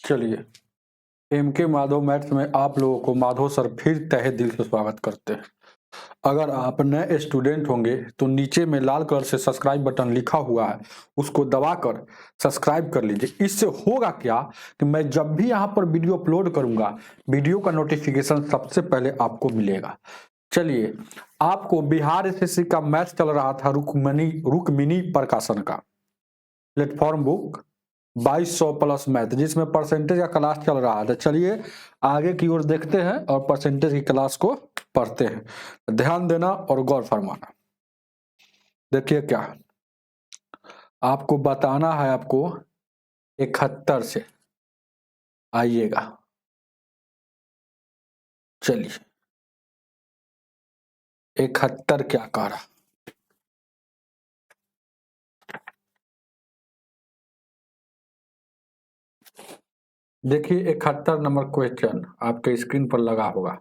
चलिए, MK Madhav maths में आप लोगों को माधव सर फिर तहे दिल से स्वागत करते हैं। अगर आप नए स्टूडेंट होंगे तो नीचे में लाल कलर से सब्सक्राइब बटन लिखा हुआ है, उसको दबाकर सब्सक्राइब कर लीजिए। इससे होगा क्या कि मैं जब भी यहाँ पर वीडियो अपलोड करूंगा, वीडियो का नोटिफिकेशन सबसे पहले आपको मिलेगा। चलिए, आपको बिहार एसएससी का मैथ्स चल रहा था रुक्मिणी प्रकाशन का प्लेटफॉर्म बुक 2200 प्लस मैथ, जिसमें परसेंटेज का क्लास चल रहा था। चलिए आगे की ओर देखते हैं और परसेंटेज की क्लास को पढ़ते हैं। ध्यान देना और गौर फरमाना। देखिए क्या आपको बताना है, आपको 71 से आइएगा। चलिए 71 क्या कह रहा, देखिए 71 नंबर क्वेश्चन आपके स्क्रीन पर लगा होगा।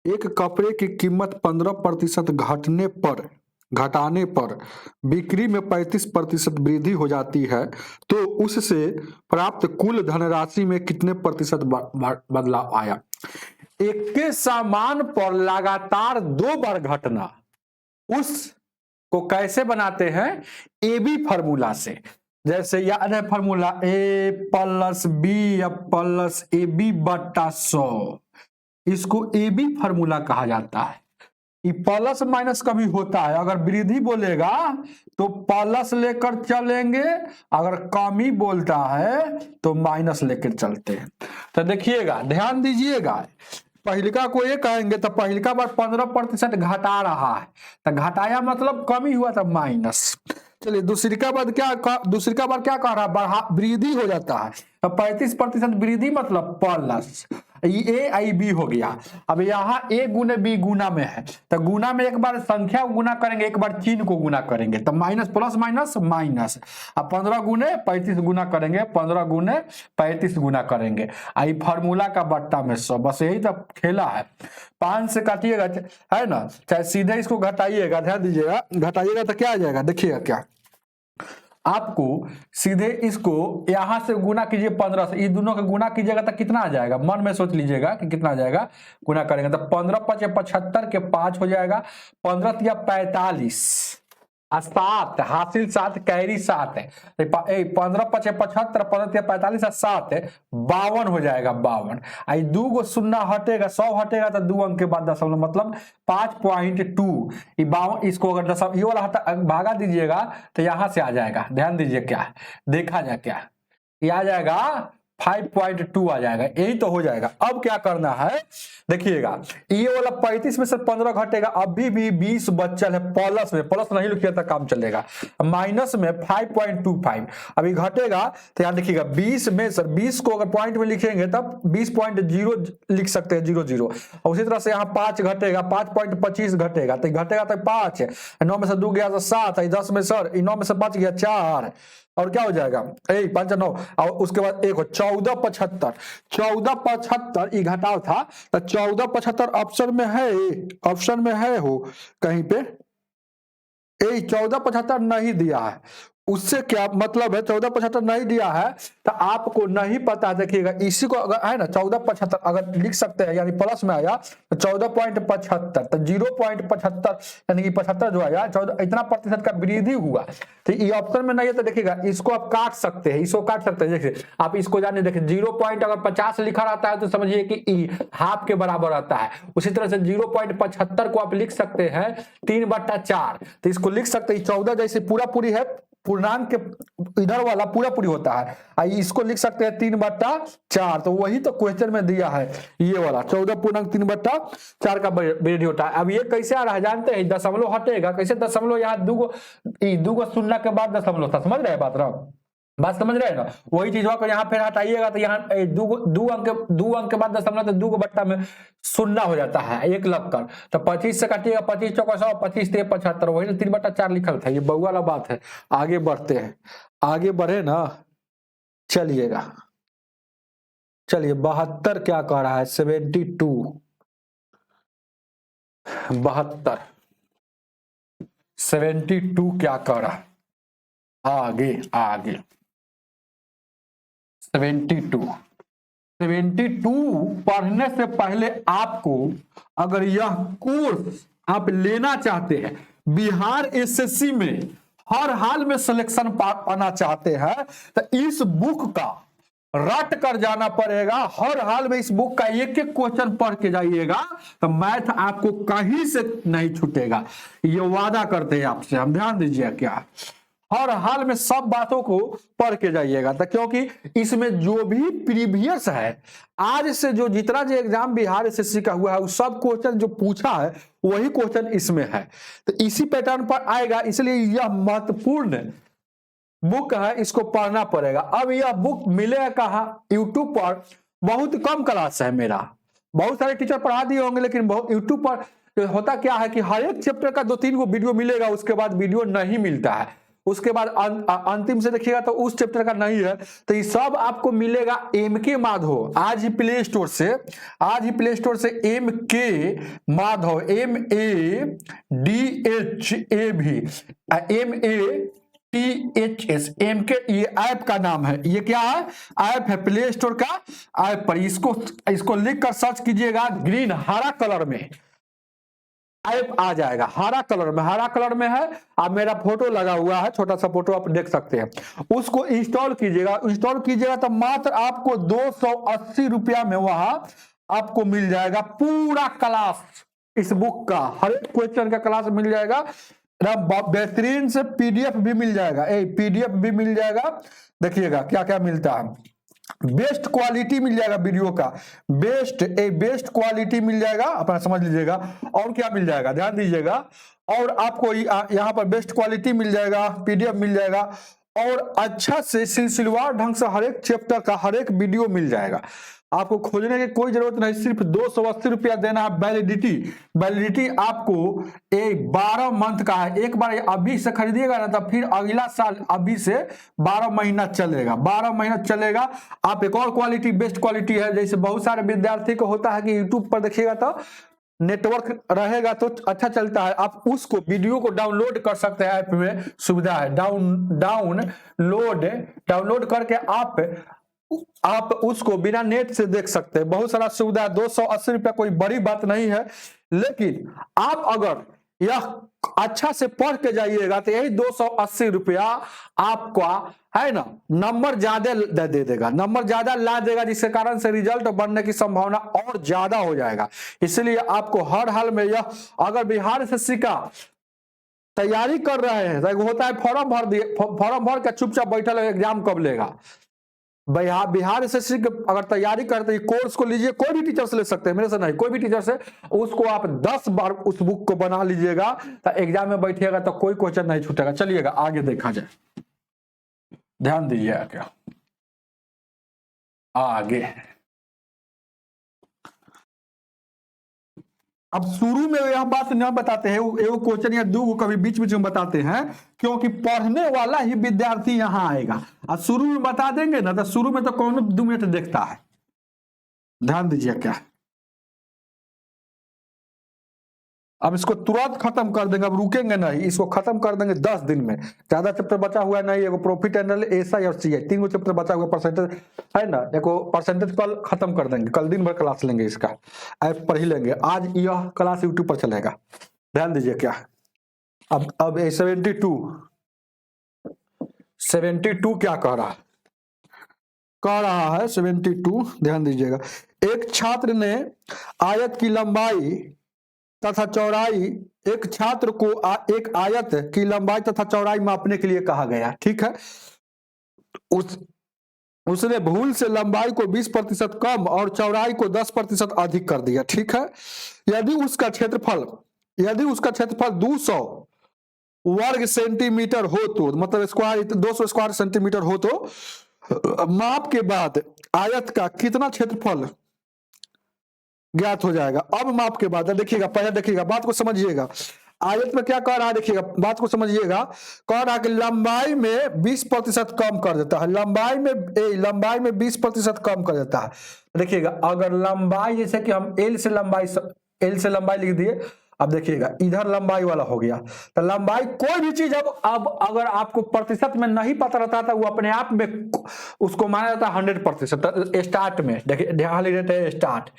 एक कपड़े की कीमत 15% घटाने पर बिक्री में 35% वृद्धि हो जाती है, तो उससे प्राप्त कुल धनराशि में कितने प्रतिशत बदलाव आया। एक के सामान पर लगातार 2 बार घटना, उसको कैसे बनाते हैं, ए बी फॉर्मूला से। जैसे याद है formula, A plus B plus A B बटा 100, इसको ए बी फॉर्मूला कहा जाता है। ये प्लस माइनस कभी होता है, अगर वृद्धि बोलेगा तो प्लस लेकर चलेंगे, अगर कमी बोलता है तो माइनस लेकर चलते हैं। तो देखिएगा, ध्यान दीजिएगा, पहिलका को ये कहेंगे तो पहिलका बार 15% घटा रहा है, तो घटाया मतलब कमी हुआ था माइनस। चलिए दूसरी का बार क्या कह रहा है, बढ़ा वृद्धि हो जाता है, तो 35% वृद्धि मतलब प्लस, ए आई बी हो गया। अब यहाँ ए गुने बी गुना में है, तो गुना में एक बार संख्या को गुना करेंगे, एक बार चिन्ह को गुना करेंगे, तो माइनस प्लस माइनस माइनस। अब 15 गुने 35 गुना करेंगे, 15 गुने 35 गुना करेंगे। आई फार्मूला का बट्टा में 100, बस यही तो खेला है। 5 से काटिएगा है ना, चाहे सीधे इसको घटाइएगा, ध्यान दीजिएगा, घटाइएगा तो क्या आ जाएगा, देखिएगा क्या, आपको सीधे इसको यहां से गुना कीजिए 15 से, इस दोनों का गुना कीजिएगा तो कितना आ जाएगा, मन में सोच लीजिएगा कि कितना आ जाएगा। गुना करेंगे तो 15 5 75 के 5 हो जाएगा, 15 या 45 और 7 हासिल 7 कैरी 7 है, 15 5 75, 15 45 और 7 52 हो जाएगा, 52। आई 2 गो शून्य हटेगा, 100 हटेगा तो 2 अंक के बाद दशमलव, मतलब 5.2। इसको अगर दशमलव ये वाला भागा दीजिएगा तो यहां से आ जाएगा, ध्यान दीजिए क्या है, देखा जाए क्या ये आ जाएगा, 5.2 आ जाएगा, यही तो हो जाएगा। अब क्या करना है, देखिएगा ये वाला 35 में से 15 घटेगा, अभी भी 20 बचल है, प्लस में, प्लस नहीं लिखिए तो काम चलेगा, माइनस में 5.25 अभी घटेगा, तो यहाँ देखिएगा 20 में सर 20 को अगर पॉइंट में लिखेंगे तब 20.0 लिख सकते हैं, 00। और उसी तरह से यहाँ 5 घटेगा, 5.25 घटेगा, तो घटेगा तो 5, 9 में से 2 गया तो 7, 10 में सर 9 में से 5 गया 4, और क्या हो जाएगा 5 9, और उसके बाद एक 1475, 1475 ये घटाव था, तो 1475 ऑप्शन में है हो कहीं पे, 1475 नहीं दिया है, उससे क्या मतलब है, 1475 नहीं दिया है तो आपको नहीं पता। देखिएगा इसी को अगर है ना 1475 अगर लिख सकते हैं, यानी प्लस में आया तो 14.75, तो 0.75 यानी कि 75 जो आया 14, इतना प्रतिशत का वृद्धि हुआ। तो ये ऑप्शन में नहीं है, तो देखिएगा इसको आप काट सकते हैं, इसको काट सकते हैं। देखिए आप इसको जानिए, देखिए 0 पॉइंट अगर 50 लिखा रहता है तो समझिए कि हाफ के बराबर आता है। उसी तरह से 0.75 को आप लिख सकते हैं 3/4, तो इसको लिख सकते हैं 14, जैसे पूरा पूरी है, पूर्णांक के इधर वाला पूरा पूरी होता है, इसको लिख सकते हैं 3/4, तो वही तो क्वेश्चन में दिया है, ये वाला 14.3/4 का वृद्धि होता है। अब ये कैसे आ रहा है जानते हैं, दशमलव हटेगा कैसे, दशमलव यहाँ दो गो शून्य के बाद दशमलव था, समझ रहे हैं बात समझ रहे हैं ना। वही चीज को यहाँ फिर हटाइएगा तो यहाँ दो अंक के बाद दशमलव, तो 2 बट्टा में शून्य हो जाता है, 1 लगकर, तो 25 से काटिएगा, 25 चौका 100, 25 3 75, वही 3/4 लिखल था, ये बउआ वाला बात है। आगे बढ़ते हैं, आगे बढ़े ना, चलिएगा, चलिए 72 क्या कह रहा है, 72 72 क्या कह रहा है, आगे 72 पढ़ने से पहले आपको अगर यह कोर्स आप लेना चाहते हैं, बिहार एसएससी में हर हाल में सिलेक्शन पाना चाहते हैं, तो इस बुक का रट कर जाना पड़ेगा। हर हाल में इस बुक का एक एक क्वेश्चन पढ़ के जाइएगा, तो मैथ आपको कहीं से नहीं छूटेगा, ये वादा करते हैं आपसे हम। ध्यान दीजिए, क्या हर हाल में सब बातों को पढ़ के जाइएगा, तो क्योंकि इसमें जो भी प्रीवियस है, आज से जो जितना जो एग्जाम बिहार एसएससी का हुआ है, उस सब क्वेश्चन जो पूछा है वही क्वेश्चन इसमें है, तो इसी पैटर्न पर आएगा। इसलिए यह महत्वपूर्ण बुक है, इसको पढ़ना पड़ेगा। अब यह बुक मिलेगा कहाँ? यूट्यूब पर बहुत कम क्लास है मेरा, बहुत सारे टीचर पढ़ा दिए होंगे, लेकिन यूट्यूब पर होता क्या है कि हर एक चैप्टर का 2-3 गो वीडियो मिलेगा, उसके बाद वीडियो नहीं मिलता है, उसके बाद अंतिम से देखिएगा तो उस चैप्टर का नहीं है। तो ये सब आपको मिलेगा MK माधव। आज ही प्ले स्टोर से MK माधव, MADHAV MK ये ऐप का नाम है। ये क्या है? ऐप है, प्ले स्टोर का ऐप पर इसको लिख कर सर्च कीजिएगा, ग्रीन हरा कलर में ऐप आ जाएगा, हरा कलर में है। अब मेरा फोटो लगा हुआ है, छोटा सा फोटो आप देख सकते हैं। उसको इंस्टॉल कीजिएगा तो मात्र आपको 280 रुपया में वहां आपको मिल जाएगा पूरा क्लास, इस बुक का हर एक क्वेश्चन का क्लास मिल जाएगा। बेहतरीन से PDF भी मिल जाएगा, PDF भी मिल जाएगा। देखिएगा क्या क्या मिलता है, बेस्ट क्वालिटी मिल जाएगा, वीडियो का बेस्ट क्वालिटी मिल जाएगा, अपना समझ लीजिएगा। और क्या मिल जाएगा, ध्यान दीजिएगा, और आपको यहाँ पर बेस्ट क्वालिटी मिल जाएगा, PDF मिल जाएगा, और अच्छा से सिलसिलेवार ढंग से हर एक चैप्टर का हर एक वीडियो मिल जाएगा। आपको खोजने की कोई जरूरत नहीं, सिर्फ 280 रुपया देना है। वैलिडिटी आपको 12 मंथ का है। एक बार अभी से खरीदिएगा ना, तो फिर अगला साल अभी से 12 महीना चलेगा। आप एक और क्वालिटी, बेस्ट क्वालिटी है, जैसे बहुत सारे विद्यार्थी को होता है कि यूट्यूब पर देखिएगा तो नेटवर्क रहेगा तो अच्छा चलता है, आप उसको वीडियो को डाउनलोड कर सकते हैं। ऐप में सुविधा है, डाउनलोड करके आप उसको बिना नेट से देख सकते हैं। बहुत सारा सुविधा है। 280 रुपया कोई बड़ी बात नहीं है, लेकिन आप अगर यह अच्छा से पढ़ के जाइएगा तो यही 280 रुपया आपका है ना, नंबर ज्यादा दे देगा, नंबर ज्यादा ला देगा, जिसके कारण से रिजल्ट बनने की संभावना और ज्यादा हो जाएगा। इसलिए आपको हर हाल में यह, अगर बिहार एसएससी का तैयारी कर रहे हैं तो होता है फॉर्म भर के चुपचाप बैठल एग्जाम कब लेगा। बिहार एसएससी के अगर तैयारी करते हैं, कोर्स को लीजिए, कोई भी टीचर से ले सकते हैं, मेरे से नहीं, कोई भी टीचर से, उसको आप 10 बार उस बुक को बना लीजिएगा तो एग्जाम में बैठिएगा तो कोई क्वेश्चन नहीं छूटेगा। चलिएगा आगे देखा जाए, ध्यान दीजिएगा क्या आगे। अब शुरू में यह बात न बताते हैं, एगो क्वेश्चन या दो कभी बीच में बताते हैं, क्योंकि पढ़ने वाला ही विद्यार्थी यहाँ आएगा। और शुरू में बता देंगे ना, तो शुरू में तो कौन 2 मिनट देखता है। ध्यान दीजिए क्या, अब इसको तुरंत खत्म कर देंगे, अब रुकेंगे नहीं, इसको खत्म कर देंगे 10 दिन में। ज्यादा चैप्टर बचा हुआ नहीं, एगो प्रॉफिट एंड लॉस, एसआई और सीआई, 3 चैप्टर बचा हुआ, परसेंटेज है ना, एगो परसेंटेज कल खत्म कर देंगे। कल दिन भर क्लास लेंगे, इसका ऐप पढ़ ही लेंगे। आज यह क्लास यूट्यूब पर चलेगा। ध्यान दीजिए क्या, अब 72 क्या कह रहा है 72, ध्यान दीजिएगा। एक छात्र ने आयत की लंबाई तथा चौड़ाई, एक छात्र को एक आयत की लंबाई तथा चौड़ाई मापने के लिए कहा गया, ठीक है। उसने भूल से लंबाई को 20% कम और चौड़ाई को 10% अधिक कर दिया, ठीक है। यदि उसका क्षेत्रफल 200 वर्ग सेंटीमीटर हो तो, मतलब स्क्वायर 200 स्क्वायर सेंटीमीटर हो तो, माप के बाद आयत का कितना क्षेत्रफल ज्ञात हो जाएगा। अब माप के बाद देखिएगा, पहले देखिएगा, बात को समझिएगा। आयत में क्या कह रहा है, देखिएगा, बात को समझिएगा। कह रहा है कि लंबाई में 20% कम कर देता है, लंबाई में 20% कम कर देता है। देखिएगा, अगर लंबाई, जैसे कि हम L से लंबाई लिख दिए, अब देखिएगा इधर लंबाई वाला हो गया, तो लंबाई कोई भी चीज अब अगर आपको प्रतिशत में नहीं पता रहता था वो अपने आप में उसको माना जाता है 100%। स्टार्ट में देखिए ध्यान लीजिए, स्टार्ट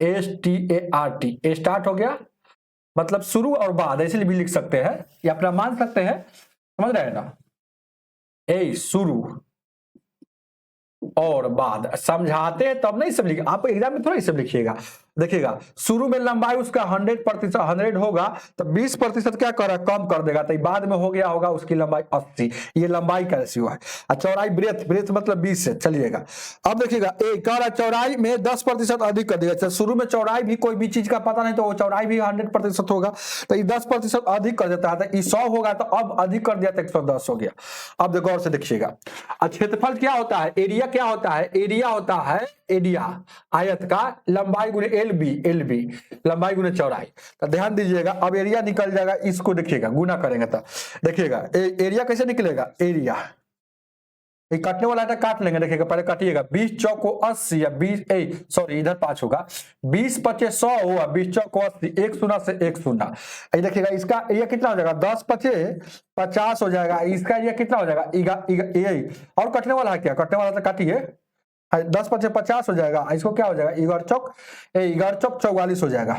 START स्टार्ट हो गया मतलब शुरू और बाद ऐसे भी लिख सकते हैं या अपना मान सकते हैं, समझ रहे हैं ना। शुरू और बाद समझाते हैं तब नहीं सब लिख, आप एग्जाम में थोड़ा सब लिखिएगा। देखिएगा शुरू में लंबाई उसका 100% 100 होगा तो 20% क्या कर रहा है कम कर देगा, तो बाद में हो गया होगा उसकी लंबाई 80। ये लंबाई का रेशियो है। और चौड़ाई ब्रेथ मतलब 20 से चलिएगा। अब देखिएगा कह रहा चौड़ाई में 10% अधिक कर देगा। शुरू में चौड़ाई भी कोई भी चीज का पता नहीं तो वो चौड़ाई भी 100% होगा, तो ये 10% अधिक कर देता है। 100 होगा तो अब अधिक कर दिया तो 110 हो गया। अब गौर से देखिएगा क्षेत्रफल क्या होता है, एरिया क्या होता है, एरिया होता है एरिया आयत का लंबाई गुने एलबी लंबाई गुने चौड़ाई। तो ध्यान दीजिएगा अब एरिया निकल जाएगा, इसको देखिएगा गुना करेंगे तो देखिएगा एरिया कैसे निकलेगा, एरिया ये काटने वाला है काट लेंगे। देखिएगा पहले काटिएगा 20 चौको 80 या 20 सॉरी इधर 5 होगा, 20 पचे 100 हुआ, 20 चौको 80, 1 शून्य से 1 शून्य। देखिएगा इसका एरिया कितना हो जाएगा 10 पचे 50 हो जाएगा। इसका एरिया कितना हो जाएगा और कटने वाला है क्या, कटने वाला तो काटिए 10 पचे 50 हो जाएगा। इसको क्या हो जाएगा 11 चौक 44 हो जाएगा,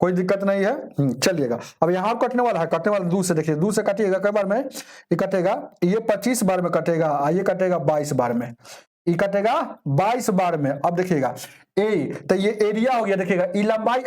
कोई दिक्कत नहीं है। चलिएगा अब यहाँ कटने वाला है, कटने वाला दूर से देखिए, दूर से काटिएगा कई बार में ये कटेगा, ये 25 बार में कटेगा, ये कटेगा 22 बार में, ये कटेगा 22 बार में। अब देखिएगा तो ये एरिया हो गया। देखिएगा ये लंबाई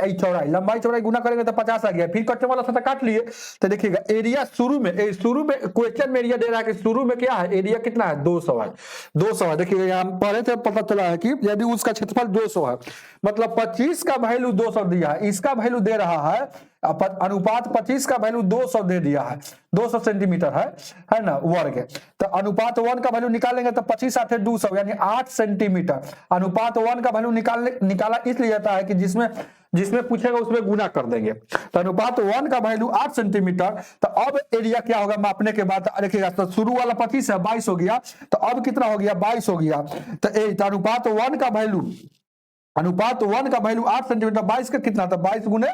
लंबाई चौड़ाई गुना करेंगे तो 50 आ गया, फिर कटने वाला था काट लिए। तो देखिएगा एरिया शुरू में क्वेश्चन में एरिया दे रहा है कि शुरू में क्या है एरिया कितना है 200 है, 200 है। देखिएगा यहाँ पढ़े थे पता चला है कि यदि उसका क्षेत्रफल 200 है मतलब 25 का वैल्यू 200 दिया है, इसका वैल्यू दे रहा है अनुपात 25 का वैल्यू 200 दे दिया है, 200 सेंटीमीटर है ना वर्ग। तो अनुपात 1 का वैल्यू निकालेंगे तो 25 8 200 यानी 8 सेंटीमीटर। अनुपात 1 का वैल्यू निकाला इसलिए जाता है कि जिसमें पूछेगा उसमें गुना कर देंगे। तो अनुपात 1 का वैल्यू 8 सेंटीमीटर। तो अब एरिया क्या होगा मापने के बाद देखिएगा, तो शुरू वाला 25 है 22 हो गया, तो अब कितना हो गया 22 हो गया। तो अनुपात 1 का वैल्यू 8 सेंटीमीटर, 22 का कितना था 22 गुने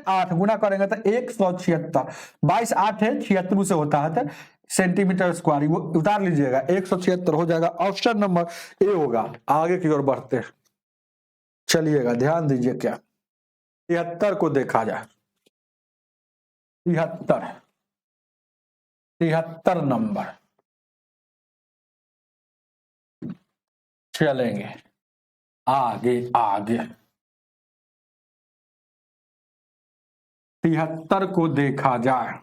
8 गुना करेंगे तो 176, 22 8 है 76 से होता है तो सेंटीमीटर स्क्वायर, वो उतार लीजिएगा 176 हो जाएगा। ऑप्शन नंबर ए होगा। आगे की ओर बढ़ते हैं, चलिएगा ध्यान दीजिए क्या 73 को देखा जाए, 73 नंबर चलेंगे आगे 73 को देखा जाए,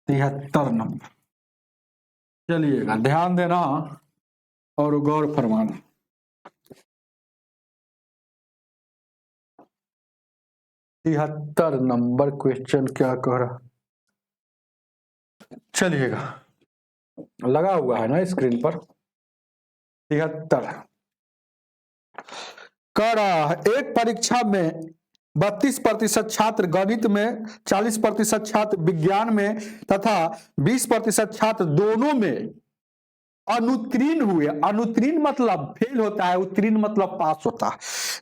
तिहत्तर नंबर चलिएगा ध्यान देना और गौर फरमाना। 73 नंबर क्वेश्चन क्या कह रहा, चलिएगा लगा हुआ है ना स्क्रीन पर। 73 कह रहा है एक परीक्षा में 32% छात्र गणित में, 40% छात्र विज्ञान में तथा 20% छात्र दोनों में अनुत्तीर्ण हुए। अनुत्तीर्ण मतलब फेल होता है, उत्तीर्ण मतलब पास होता है।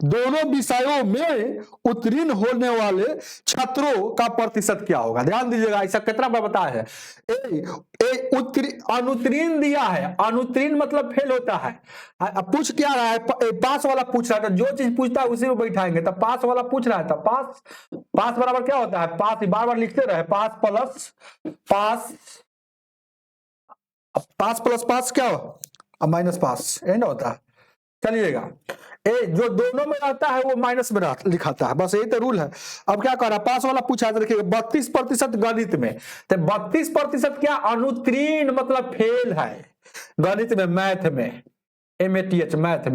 दोनों विषयों में उत्तीर्ण होने वाले छात्रों का प्रतिशत क्या होगा। ध्यान दीजिएगा ऐसा कितना बार बताया है, अनुत्तीर्ण दिया है, अनुत्तीर्ण मतलब फेल होता है। पूछ क्या रहा है, पास वाला पूछ रहा है, जो चीज पूछता है उसी में बैठाएंगे। तो पास वाला पूछ रहा है तो पास बराबर क्या होता है, पास बार बार लिखते रहे, पास प्लस पास क्या हो माइनस पास एंड होता है। चलिएगा जो दोनों में रहता है वो माइनस में लिखाता है, बस यही तो रूल है। अब क्या कर रहा है पास वाला पूछा है, देखिए 32% गणित में, तो 32% क्या अनुत्तीर्ण मतलब फेल है गणित में, मैथ में MATH मैथ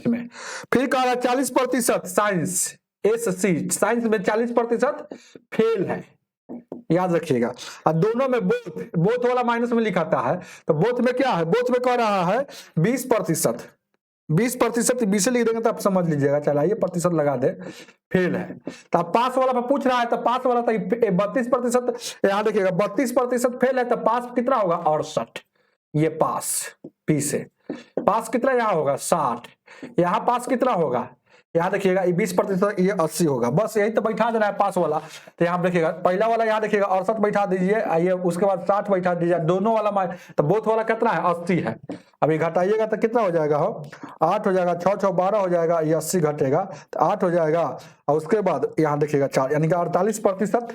में। फिर कह रहा है 40% साइंस साइंस में 40% फेल है, याद रखिएगा। और दोनों में बोथ वाला माइनस में लिखाता है, तो बोथ में क्या है, बोथ में कह रहा है 20% 20% लिख देंगे तो आप समझ लीजिएगा। चलाइए प्रतिशत लगा दे, फेल है। तो पास वाला में पूछ रहा है, तो पास वाला तो 32%, यहाँ देखिएगा 32% फेल है तो पास कितना होगा 68। ये पास, पी से पास कितना यहाँ होगा 60, यहाँ पास कितना होगा, यहाँ देखिएगा 20%, ये 80 होगा। बस यही तो बैठा देना है पास वाला। तो यहाँ देखिएगा पहला वाला यहाँ देखिएगा 68 बैठा दीजिए, आइए उसके बाद 60 बैठा दीजिए, दोनों वाला तो बोथ वाला कितना है 80 है। अभी घटाइएगा तो कितना हो जाएगा, हो 8 हो जाएगा, 6 6 12 हो जाएगा, ये 80 घटेगा तो 8 हो जाएगा। और उसके बाद यहाँ देखिएगा 4, यानी कि 48%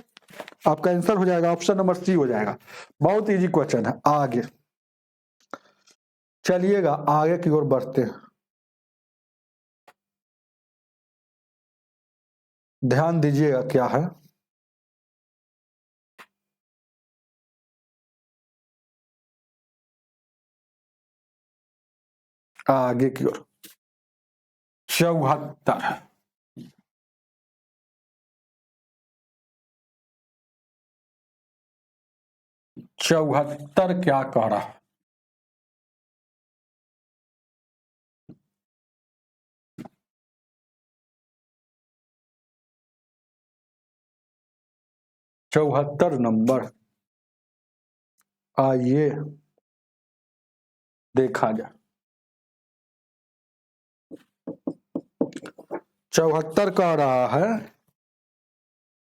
आपका आंसर हो जाएगा, ऑप्शन नंबर सी हो जाएगा। बहुत इजी क्वेश्चन है। आगे चलिएगा, आगे की ओर बढ़ते हैं। ध्यान दीजिएगा क्या है, आगे की ओर 74 74 क्या कह रहा है, चौहत्तर नंबर, आइए देखा जाए। 74 कह रहा है,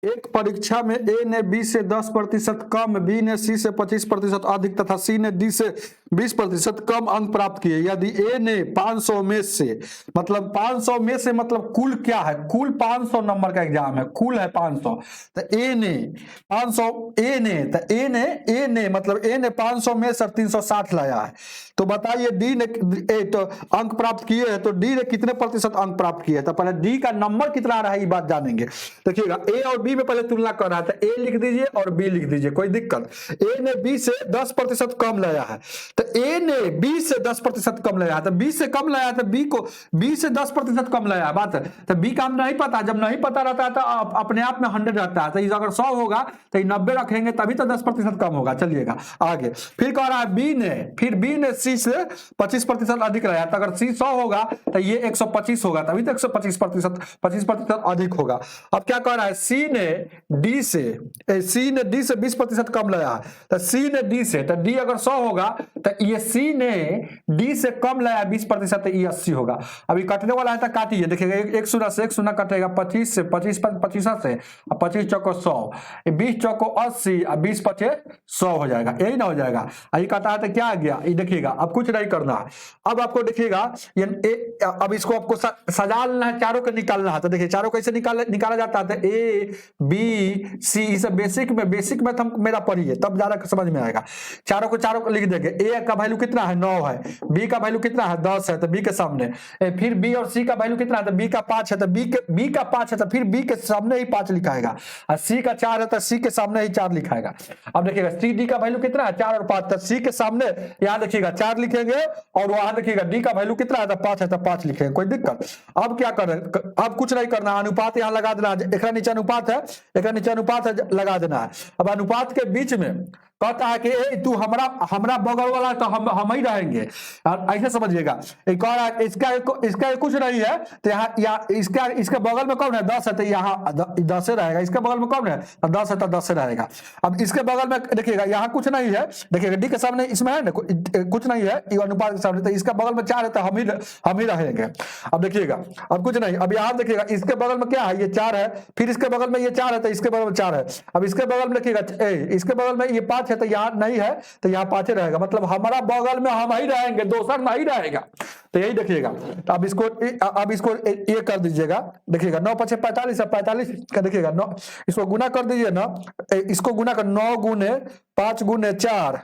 एक परीक्षा में ए ने बी से 10% कम, बी ने सी से 25% अधिक तथा सी ने डी से 20% कम अंक प्राप्त किए। यदि ए ने 500 में से, मतलब 500 में से मतलब कुल क्या है, कुल 500 नंबर का एग्जाम है, कुल है 500, तो ए ने 500, ए ने मतलब ए ने 500 में से 360 लाया है। तो बताइए डी ने तो अंक प्राप्त किए हैं, तो डी ने कितने प्रतिशत अंक प्राप्त किए हैं। तो पहले डी का नंबर कितना आ रहा है ये बात जानेंगे। देखिएगा ए और बी में पहले तुलना कर रहा था, ए लिख दीजिए और बी लिख दीजिए, कोई दिक्कत। ए ने बी से 10% कम लाया है, तो ए ने बी से 10% कम लाया है, तो बी से कम लाया, तो बी को बी से 10% कम लाया बात है। तो बी का हम नहीं पता, जब नहीं पता रहता है तो अपने आप में 100 रहता है, तो अगर 100 होगा तो 90 रखेंगे तभी तो 10% कम होगा। चलिएगा आगे, फिर कह रहा है बी ने सी से 25% अधिक लाया, तो अगर सी 100 होगा तो ये 125 होगा, तभी तो 125% अधिक होगा। अब क्या कह रहा है, सी ने डी से 20% कम लाया है, तो सी ने डी से, तो डी अगर 100 होगा तो ये सी ने डी से कम लाया 20%, तो ये 80 होगा। अभी कटने वाला है तो काटिए, देखिएगा एक शून्य से एक शून्य कटेगा, 25 से 25 से 25 चौको 100, 20 चौको 80 और 20 पचे 100 हो जाएगा, यही ना हो जाएगा। अभी कटा है तो क्या आ गया, ये देखिएगा अब कुछ नहीं करना है। अब आपको देखिएगा अब इसको आपको सजा लेना है, चारों को निकालना है। तो देखिए चारों कैसे निकाला जाता है, तो ए बी सी, इसे बेसिक में हम मेरा पढ़िए तब ज्यादा समझ में आएगा। चारों को लिख देंगे। ए का वैल्यू कितना है 9 है, बी का वैल्यू कितना है 10 है, तो बी के सामने, फिर बी और सी का वैल्यू कितना है, तो बी का 5 है, तो बी का 5 है, तो फिर बी के सामने ही 5 लिखाएगा, और सी का 4 है तो सी के सामने ही 4 लिखाएगा। अब देखिएगा सी डी का वैल्यू कितना है 4 और 5, तो सी के सामने यहाँ देखिएगा 4 लिखेंगे, और वहां देखिएगा डी का वैल्यू कितना है तो 5 है, तो 5 लिखेंगे, कोई दिक्कत। अब क्या करें, अब कुछ नहीं करना, अनुपात यहाँ लगा देना, एक नीचे अनुपात है लगा देना है। अब अनुपात के बीच में कहता है कि तू हमरा बगल वाला, तो हम ही रहेंगे, ऐसे समझिएगा। कह रहा है इसका कुछ नहीं है, तो यहाँ इसके बगल में कौन है 10 है, तो यहाँ 10 रहेगा, इसके बगल में कौन है 10 है, तो 10 रहेगा। अब इसके बगल में देखिएगा यहाँ कुछ नहीं है, देखिएगा डी के सामने इसमें है ना कुछ नहीं है अनुपात के सामने, तो इसका बगल में 4 है, तो हम ही रहेंगे। अब देखिएगा अब कुछ नहीं, अब यहाँ देखिएगा इसके बगल में क्या है, ये 4 है, फिर इसके बगल में ये 4 है, तो इसके बगल में 4 है। अब इसके बगल में देखिएगा इसके बगल में ये 5 है, तो यहाँ नहीं है, तो यहाँ 5 रहेगा, मतलब हमारा बगल में हम ही रहेंगे, दूसरा नहीं रहेगा। तो यही देखिएगा। तो अब इसको ये कर दीजिएगा, देखिएगा 9 5 45 है, 45 का देखिएगा 9, इसको गुना कर दीजिए ना, इसको गुना कर 9 गुने 5 गुने 4,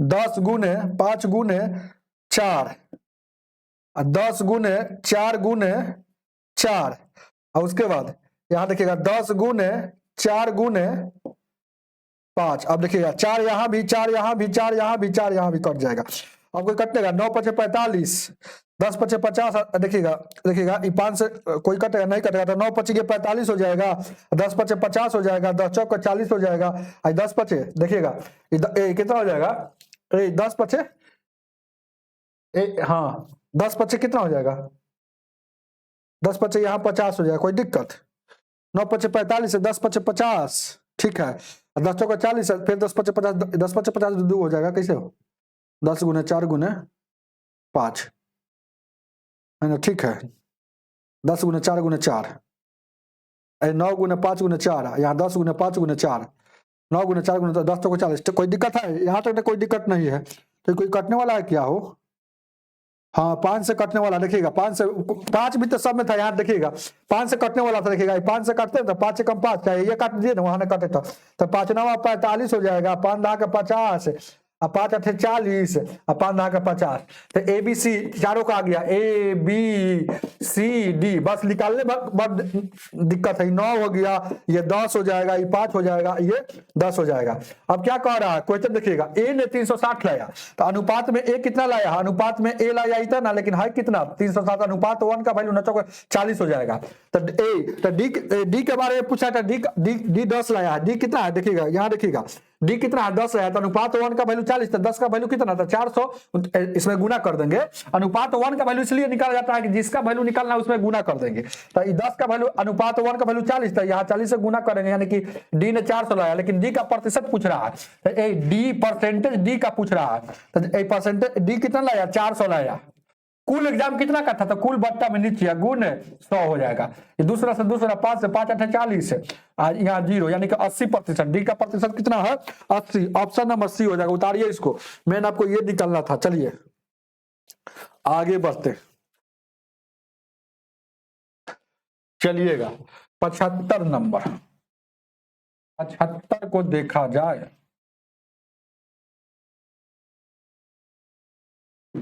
10 गुने 5 गुने 4, 10 गुने 4 गुने 4, और उसके बाद यहां देखिएगा 10 गुने 4 गुने 5। अब देखिएगा 4 यहाँ भी, 4 यहाँ भी, 4 यहाँ भी, 4 यहाँ भी कट जाएगा। अब कोई कटेगा 9 5 45, 10 5 50, देखिएगा 5 से कोई कटेगा नहीं कटेगा, तो 9 5 45 हो जाएगा, 10 5 50 हो जाएगा, 10 चौक 40 हो जाएगा, 10 5 देखिएगा कितना हो जाएगा, 10 5 हाँ 10 5 कितना हो जाएगा, 10 5 यहाँ 50 हो जाएगा, कोई दिक्कत। 9 5 45 है, 10 5 50, ठीक है, 10 चौका 40 है, फिर 10 5 50, 10 5 50 2 हो जाएगा, कैसे हो 10 गुने 4 गुने 5 है ना, ठीक है। 10 गुने 4 गुने 4, 9 गुने 5 गुने 4, यहाँ 10 गुने 5 गुने 4, 9 गुने 4 गुने 10 तो 40। तो कोई दिक्कत है यहाँ तक? तो कोई दिक्कत नहीं है। तो कोई कटने वाला है क्या हो? हाँ 5 से कटने वाला, देखिएगा 5 से 5 भी तो सब में था, यहाँ देखिएगा 5 से कटने वाला था, देखिएगा 5 से कटते तो 5 से कम 5 चाहे ये काट दीजिए ना, वहां कटे तो 5 9 45 हो जाएगा, 5 10 का 50, और 5 8 40, और 5 10 का 50। तो ए बी सी चारों का आ गया, ए बी सी डी, बस निकालने बाद दिक्कत है। 9 हो गया, ये 10 हो जाएगा, ये 5 हो जाएगा, ये 10 हो जाएगा। अब क्या कह रहा है क्वेश्चन देखिएगा, ए ने 360 लाया तो अनुपात में ए कितना लाया? अनुपात में ए लाया इतना, लेकिन है कितना 360, अनुपात 1 का वैल्यू 40 हो जाएगा। तो डी के बारे में पूछा था, डी 10 लाया है, डी कितना है देखिएगा, यहाँ देखिएगा डी कितना है 10 है, तो अनुपात 1 का वैल्यू 40, तो 10 का वैल्यू कितना था 400, इसमें गुना कर देंगे। अनुपात 1 का वैल्यू इसलिए निकाला जाता है कि जिसका वैल्यू निकालना है उसमें गुना कर देंगे। तो 10 का वैल्यू, अनुपात 1 का वैल्यू 40 था, यहाँ 40 से गुना करेंगे, यानी कि डी ने 400 लाया, लेकिन डी का प्रतिशत पूछ रहा है, तो डी परसेंटेज डी का पूछ रहा है, तो परसेंटेज डी कितना लाया 400 लाया। कुल एग्जाम कितना का था? तो कुल बट्टा में नीचे गुण 100 हो जाएगा। ये दूसरा से दूसरा 5 से 5 8 40, यहाँ 0, यानी कि 80%। डी का प्रतिशत कितना है 80, ऑप्शन नंबर सी हो जाएगा। उतारिए इसको, मैंने आपको ये निकालना था। चलिए आगे बढ़ते, चलिएगा 75 नंबर, 75 को देखा जाए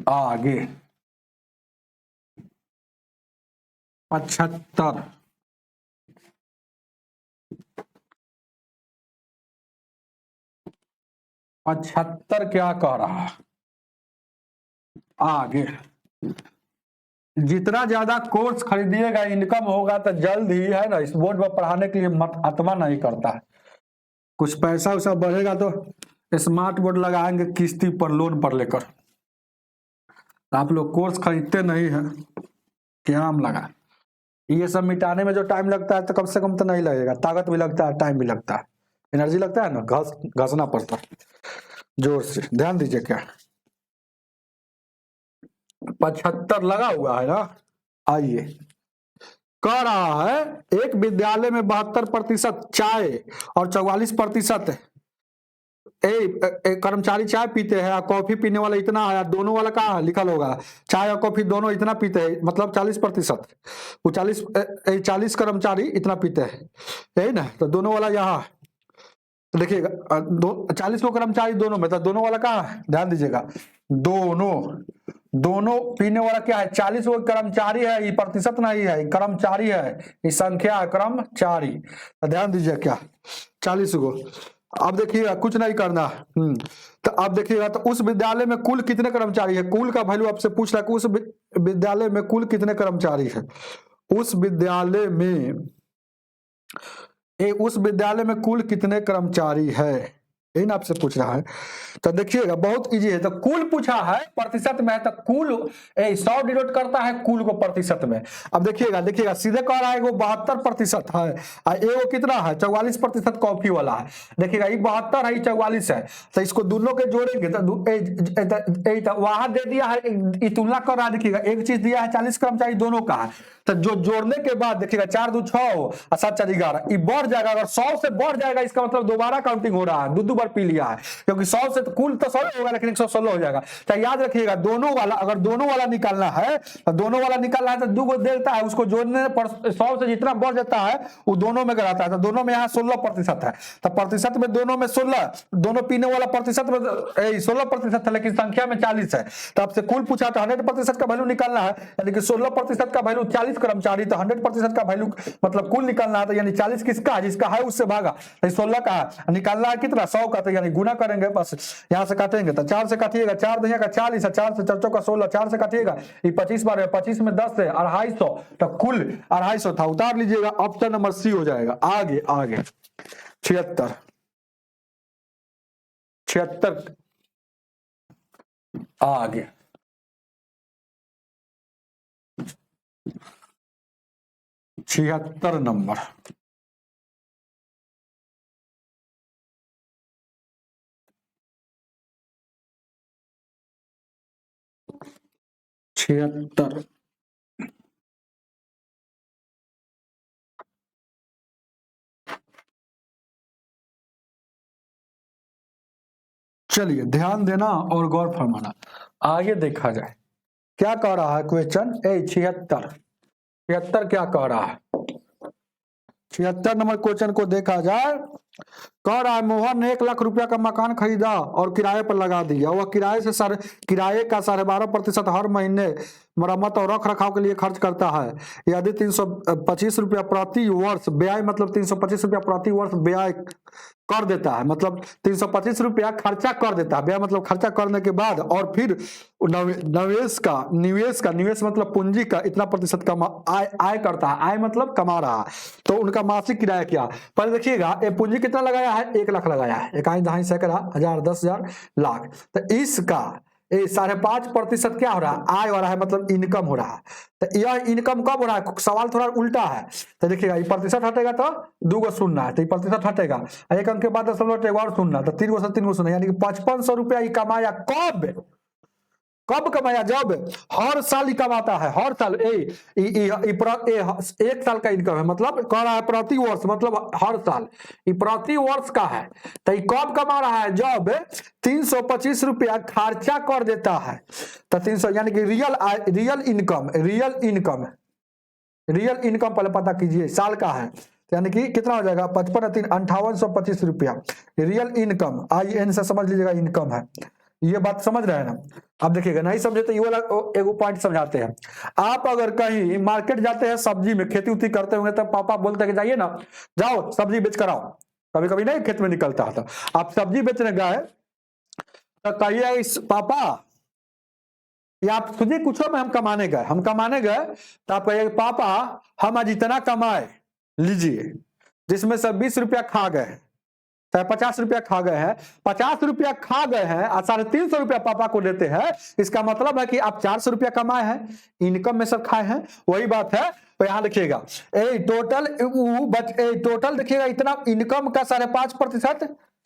आगे। 75 क्या कह रहा है आगे? जितना ज्यादा कोर्स खरीदिएगा इनकम होगा, तो जल्द ही है ना इस बोर्ड पर पढ़ाने के लिए मत आत्मा नहीं करता है। कुछ पैसा वैसा बढ़ेगा तो स्मार्ट बोर्ड लगाएंगे किस्ती पर, लोन पर लेकर। आप लोग कोर्स खरीदते नहीं है, क्या हम लगा? ये सब मिटाने में जो टाइम लगता है तो कम से कम तो नहीं लगेगा, ताकत भी लगता है, टाइम भी लगता है, एनर्जी लगता है ना, घसना पड़ता है जोर से। ध्यान दीजिए, क्या 75 लगा हुआ है ना। आइए, कह रहा है एक विद्यालय में 72% चाय और 44% कर्मचारी चाय पीते हैं, कॉफी पीने वाला इतना है, दोनों वाला कहाँ है लिखल होगा? चाय और कॉफी दोनों इतना पीते हैं, मतलब 40%। वो 40 कर्मचारी इतना पीते हैं, यही ना? तो दोनों वाला यहाँ देखिएगा, 40 को कर्मचारी दोनों में, तो दोनों वाला कहाँ है? ध्यान दीजिएगा, दोनों पीने वाला क्या है? 40 वो कर्मचारी है, ये प्रतिशत नहीं है, कर्मचारी है, ये संख्या है कर्मचारी। तो ध्यान दीजिए, क्या 40 को। अब देखिएगा, कुछ नहीं करना। तो अब देखिएगा, तो उस विद्यालय में कुल कितने कर्मचारी है? कुल का वैल्यू आपसे पूछ रहा है कि उस विद्यालय में कुल कितने कर्मचारी है। उस विद्यालय में कुल कितने कर्मचारी है, यही ना आपसे पूछ रहा है। तो देखिएगा बहुत इजी है। तो कुल पूछा है, प्रतिशत में है, तो कुल 100 डिनोट करता है कुल को प्रतिशत में। अब देखिएगा सीधे कह रहा है वो 72% है, और वो कितना है 44% कॉफी वाला है। देखिएगा ये 72 है, 44 है, तो इसको दोनों के जोड़ेंगे तो वहां दे दिया है, तुलना कर रहा है। देखिएगा एक चीज दिया है 40 कर्मचारी दोनों का है, तो जो जोड़ने के बाद देखिएगा 4 2 6 और 7 4 11, ये बढ़ जाएगा। अगर 100 से बढ़ जाएगा इसका मतलब दोबारा काउंटिंग हो रहा है, दो बार पी लिया है, क्योंकि 100 से तो कुल तो 100 होगा, लेकिन 116 हो जाएगा। तो याद रखिएगा, दोनों वाला, अगर दोनों वाला निकालना है तो दो को देता है, उसको जोड़ने पर 100 से जितना बढ़ जाता है वो दोनों में कराता है। तो दोनों में यहाँ 16% है, तो प्रतिशत में दोनों में 16, दोनों पीने वाला प्रतिशत में 16% है, लेकिन संख्या में 40 है। तो आपसे कुल पूछा तो 100% का वैल्यू निकालना है, यानी कि 16% का वैल्यू 40 कर्मचारी, तो 100% का वैल्यू मतलब कुल निकालना है। तो यानी 40 किसका है? जिसका है उससे भागा, तो 16 का है, निकालना है कितना 100 का, तो यानी गुना करेंगे, बस यहां से काटेंगे। तो 4 से काटिएगा, 4 दहिया का 40, 4 से 4 का 16, 4 से काटिएगा, ये 25 बार है, 25 में 10 है 250, तो कुल 250 था। उतार लीजिएगा, ऑप्शन नंबर सी हो जाएगा। आगे 76 आगे 76 नंबर, 76। चलिए ध्यान देना और गौर फरमाना, आगे देखा जाए क्या कह रहा है क्वेश्चन। 76 76 क्या कह रहा है, 76 नंबर क्वेश्चन को देखा जाए। कह रहा है मोहन ने 1 लाख रुपया का मकान खरीदा और किराए पर लगा दिया। वह किराए का 12.5% हर महीने मरम्मत और रख रखाव के लिए खर्च करता है। यदि 325 रुपया प्रति वर्ष ब्याज, मतलब 325 रुपया प्रति वर्ष ब्याज कर देता है, मतलब 325 रुपया खर्चा कर देता है, ब्याज मतलब खर्चा करने के बाद, और फिर निवेश मतलब पूंजी का इतना प्रतिशत आय करता है, आय मतलब कमा रहा है, तो उनका मासिक किराया क्या। पहले देखिएगा ये पूंजी कितना लगाया है, 1 लाख लगाया है, इकाई दहाई सैकड़ा हजार 10,000 लाख, तो इसका 5.5% क्या हो रहा है, आय हो रहा है, मतलब इनकम हो रहा है। तो यह इनकम कब हो रहा है, सवाल थोड़ा उल्टा है। तो देखिएगा ये प्रतिशत हटेगा तो 2 गो शून्य है, तो ये प्रतिशत हटेगा, एक अंक के बाद दशमलव हटेगा और शून्य, तो 3 गो से 3 गो शून्य, यानी कि 5500 रुपया ये कमाया। कब कमाया, जब हर साल ही कमाता है, हर साल। एक साल का इनकम है, मतलब कह रहा है प्रति वर्ष, मतलब हर साल, ये प्रति वर्ष का है। तो ये कब कमा रहा है, जब 325 रुपया खर्चा कर देता है। तो 300 यानी कि रियल इनकम पहले पता कीजिए, साल का है, यानी कि कितना हो जाएगा, 55 5825 रुपया रियल इनकम, IN से समझ लीजिएगा इनकम है। ये बात समझ रहे हैं ना। अब देखिएगा नहीं समझे तो ये वाला एक पॉइंट समझाते हैं। आप अगर कहीं मार्केट जाते हैं, सब्जी में खेती उती करते होंगे, तो पापा बोलते हैं कि जाइए ना, जाओ सब्जी बेच कर आओ। कभी कभी नहीं खेत में निकलता था, आप सब्जी बेचने गए तो कहिए इस पापा, या आप खुद ही कुछ में हम कमाने गए, तो आप कहिए पापा हम आज इतना कमाए, लीजिए, जिसमें से 20 रुपया खा गए, 50 रुपया खा गए हैं, 50 रुपया खा गए हैं और 350 रुपया पापा को देते हैं। इसका मतलब है कि आप 400 रुपया कमाए हैं, इनकम में सब खाए हैं। वही बात है, तो यहां लिखिएगा टोटल देखिएगा, इतना इनकम का 5.5%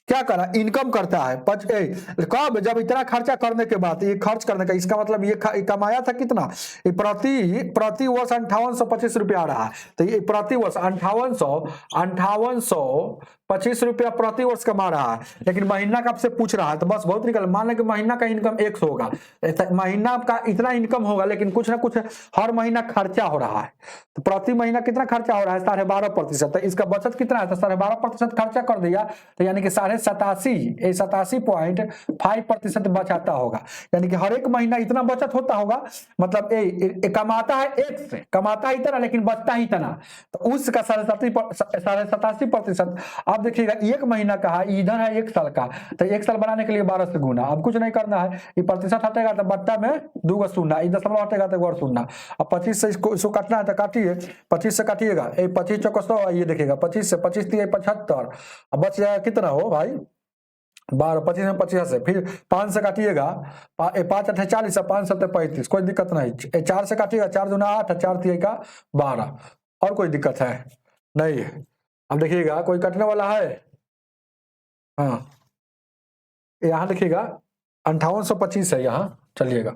क्या करा, इनकम करता है। कब, जब इतना खर्चा करने के बाद, ये खर्च करने का, इसका मतलब ये कमाया था कितना, ये प्रति वर्ष 5825 रुपया आ रहा है। तो ये प्रति वर्ष 5825 रुपया प्रति वर्ष कमा रहा है, लेकिन महीना का आपसे पूछ रहा है, तो बस बहुत निकल, मान लें कि महीना का इनकम 100 होगा, महीना का इतना इनकम होगा, लेकिन कुछ ना कुछ हर महीना खर्चा हो रहा है। तो प्रति महीना कितना खर्चा हो रहा है, 12.5%। तो इसका बचत कितना है, तो 12.5% खर्चा कर दिया, तो यानी कि 87.5% बचाता होगा, यानी कि हर एक महीना इतना बचत होता होगा। मतलब कमाता है इतना, लेकिन बचता ही इतना, तो उसका 87.5%। अब देखिएगा एक महीना का है, इधर है 1 साल का, तो 1 साल बनाने के लिए 12 से गुना, अब कुछ नहीं करना है, ये प्रतिशत हटेगा तो बट्टा में 2 गो शून्य, ये दशमलव हटेगा तो 1 शून्य। अब 25 से इसको काटना है तो काटिए, 25 से काटिएगा, 25 चौको 100, ये देखिएगा 25 से 25 दिए 75, अब बच जाएगा कितना हो भाई, 12, 25 में 50 है, फिर 5 से काटिएगा, 5 8 40, 5 7 35, कोई दिक्कत नहीं। 4 से काटिएगा, 4 दूना 8, 4 3 का 12, और कोई दिक्कत है नहीं है। अब देखिएगा कोई कटने वाला है, हाँ यहाँ देखिएगा 5825 है यहाँ, चलिएगा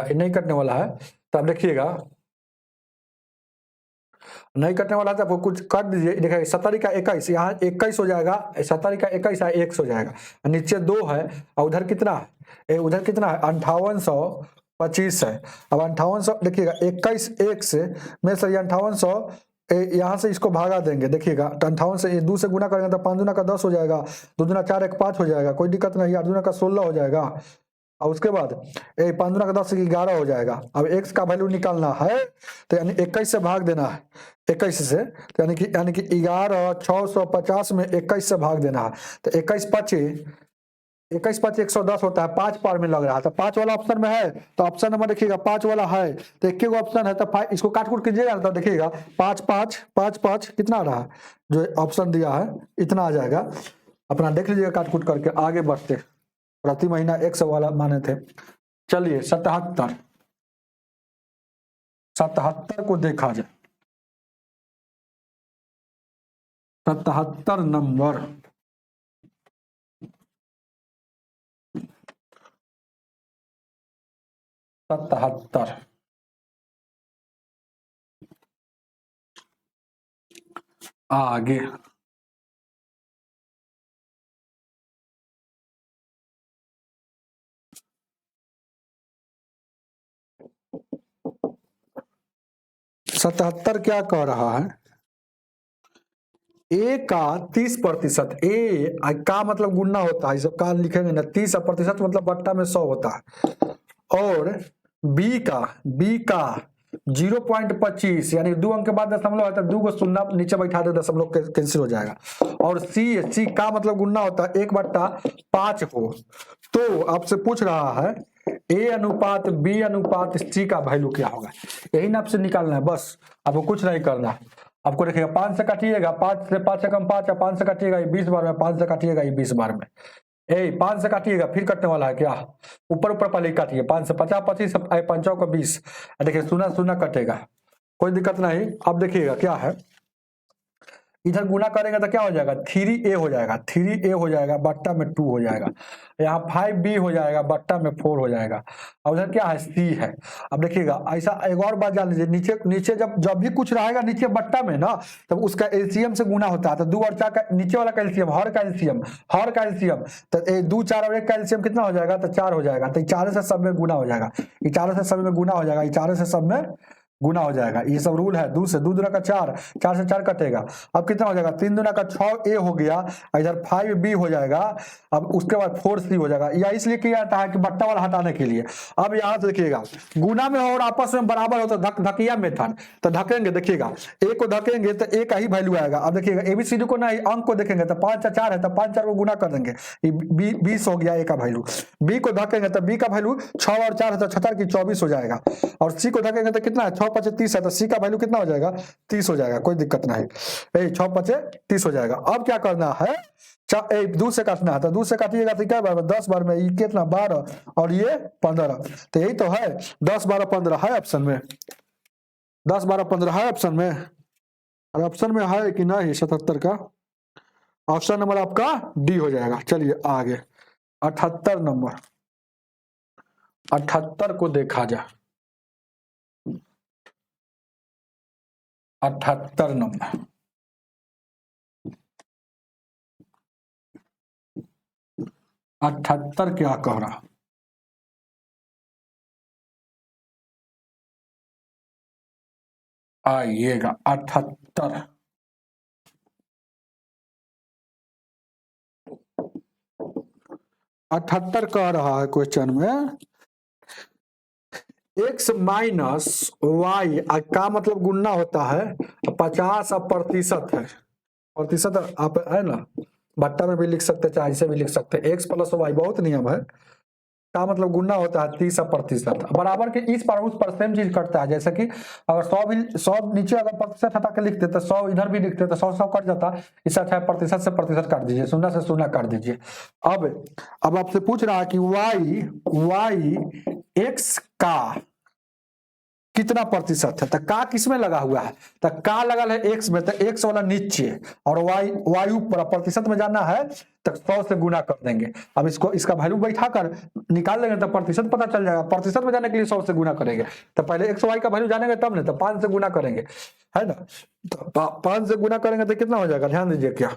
नहीं कटने वाला है, तो अब देखिएगा नहीं कटने वाला था, आपको कुछ काट दीजिए, देखिए 70 का 21, यहाँ 21 हो जाएगा, 70 का 21 है, 100 हो जाएगा, नीचे 2 है, और उधर कितना है, उधर कितना है 5825 है। अब 5800 देखिएगा, 21 1 से में सर 5800, यहाँ से इसको भागा देंगे, देखिएगा 58 से 2 से गुना करेंगे तो 5 दूना का 10 हो जाएगा, 2 दूना 4 1 5 हो जाएगा, कोई दिक्कत नहीं, 8 दूना का 16 हो जाएगा, और उसके बाद 5 दूना का 10 11 हो जाएगा। अब x का वैल्यू निकालना है, तो यानी 21 से भाग देना है, 21 से, तो यानी कि 11,650 में 21 से भाग देना है, तो 21 5 110 होता है, 5 पार में लग रहा है, तो 5 वाला ऑप्शन में है, तो ऑप्शन नंबर देखिएगा 5 वाला है, तो एक ऑप्शन है, तो इसको काट कूट कीजिएगा, तो देखिएगा 5 5 5 5 कितना आ रहा है, जो ऑप्शन दिया है इतना आ जाएगा। अपना देख लीजिएगा काट कूट करके, आगे बढ़ते, प्रति महीना 100 वाला माने थे। चलिए 77 को देखा जाए, 77 नंबर, 77। आगे 77 क्या कह रहा है? ए का 30%, ए का मतलब गुना होता है, इस का लिखेंगे ना 30% मतलब बट्टा में 100 होता है। और बी का 0.25 यानी 2 अंक के बाद दशमलव है तो 2 को शून्य नीचे बैठा दे, दशमलव कैंसिल हो जाएगा। और सी का मतलब गुना होता है 1/5 हो। तो आपसे पूछ रहा है ए अनुपात बी अनुपात सी का वैल्यू क्या होगा, यही ना आपसे निकालना है, बस आपको कुछ नहीं करना है। आपको देखिएगा 5 से काटिएगा, 5 से 5 से कम 5 है, 5 से काटिएगा ये 20 बार में, 5 से काटिएगा ये 20 बार में। 5 से काटिएगा फिर कटने वाला है क्या, ऊपर ऊपर पहले काटिए, 5 से 50 25 5 का 20, देखिए शून्य शून्य कटेगा, कोई दिक्कत नहीं। अब देखिएगा क्या है, इधर गुना करेंगे तो क्या हो जाएगा 3a हो जाएगा, 3a हो जाएगा बट्टा में 2 हो जाएगा, यहाँ 5b हो जाएगा बट्टा में 4 हो जाएगा। और उधर क्या है c है। अब देखिएगा ऐसा एक और बात जान लीजिए, नीचे नीचे जब भी कुछ रहेगा नीचे बट्टा में ना, तब उसका एलसीएम से गुना होता है। तो 2 और 4 का नीचे वाला का एलसीएम, हर का एलसीएम तो 2 4 और 1 का एलसीएम कितना हो जाएगा, तो 4 हो जाएगा। तो 4 से सब में गुना हो जाएगा, 4 से सब में गुना हो जाएगा, 4 से सब में गुना हो जाएगा। ये सब रूल है, 2 से 2 दूना का 4, 4 से 4 कटेगा। अब कितना हो जाएगा 3 दूना का 6a हो गया, इधर 5b हो जाएगा। अब उसके बाद 4c हो जाएगा, या इसलिए किया जाता है कि बट्टा वाला हटाने के लिए। अब यहाँ से देखिएगा गुना में और आपस में बराबर हो तो धकिया मेथड, तो धकेंगे देखिएगा a को धकेंगे तो a का ही वैल्यू आएगा। अब देखिएगा एबीसीडी को ना अंक को देखेंगे तो 5 और 4 है तो 5 4 को गुना कर देंगे, 20 हो गया a का वैल्यू। b को धकेंगे तो b का वैल्यू 6 और 4 है तो 76 की 24 हो जाएगा। और c को धकेंगे तो कितना है 6 5 30 है तो c का वैल्यू कितना हो जाएगा 30 हो जाएगा, कोई दिक्कत नहीं। 6 5 30 हो जाएगा। अब क्या करना है, 2 से काटना है, तो 2 से काटिएगा तो क्या बार 10 बार में ये कितना 12 और ये 15, तो यही तो है 10 12 15 है ऑप्शन में, 10 12 15 है ऑप्शन में। और ऑप्शन में है कि नहीं 77 का, ऑप्शन नंबर आपका डी हो जाएगा। चलिए आगे 78 नंबर, 78 को देखा जाए, 78 नंबर, 78 क्या कह रहा, आइएगा 78 कह रहा है क्वेश्चन में x माइनस वाई का मतलब गुना होता है 50 अब प्रतिशत है, प्रतिशत आप है ना बट्टा में भी लिख सकते हैं चाहे ऐसे भी लिख सकते हैं, x प्लस वाई बहुत नियम है, का मतलब गुना होता है 30% बराबर के इस पर उस पर सेम चीज करता है। जैसे कि अगर 100 नीचे अगर प्रतिशत हटा के लिखते तो 100 इधर भी लिखते तो 100 कट जाता, इससे अच्छा प्रतिशत से प्रतिशत काट दीजिए, शून्य से शून्य काट दीजिए। अब आपसे पूछ रहा है कि वाई एक्स का कितना प्रतिशत है, तो का किसमें लगा हुआ है, तो का लगा है एक्स में, तो एक्स वाला नीचे और वाई ऊपर, प्रतिशत में जाना है तो 100 से गुना कर देंगे। अब इसको इसका वैल्यू बैठा कर निकाल लेंगे तो प्रतिशत पता चल जाएगा, प्रतिशत में जाने के लिए 100 से गुना करेंगे, तो पहले एक्स वाई का वैल्यू जानेंगे तब नहीं, तो 5 से गुना करेंगे, है ना। तो 5 से गुना करेंगे तो कितना हो जाएगा, ध्यान दीजिए क्या,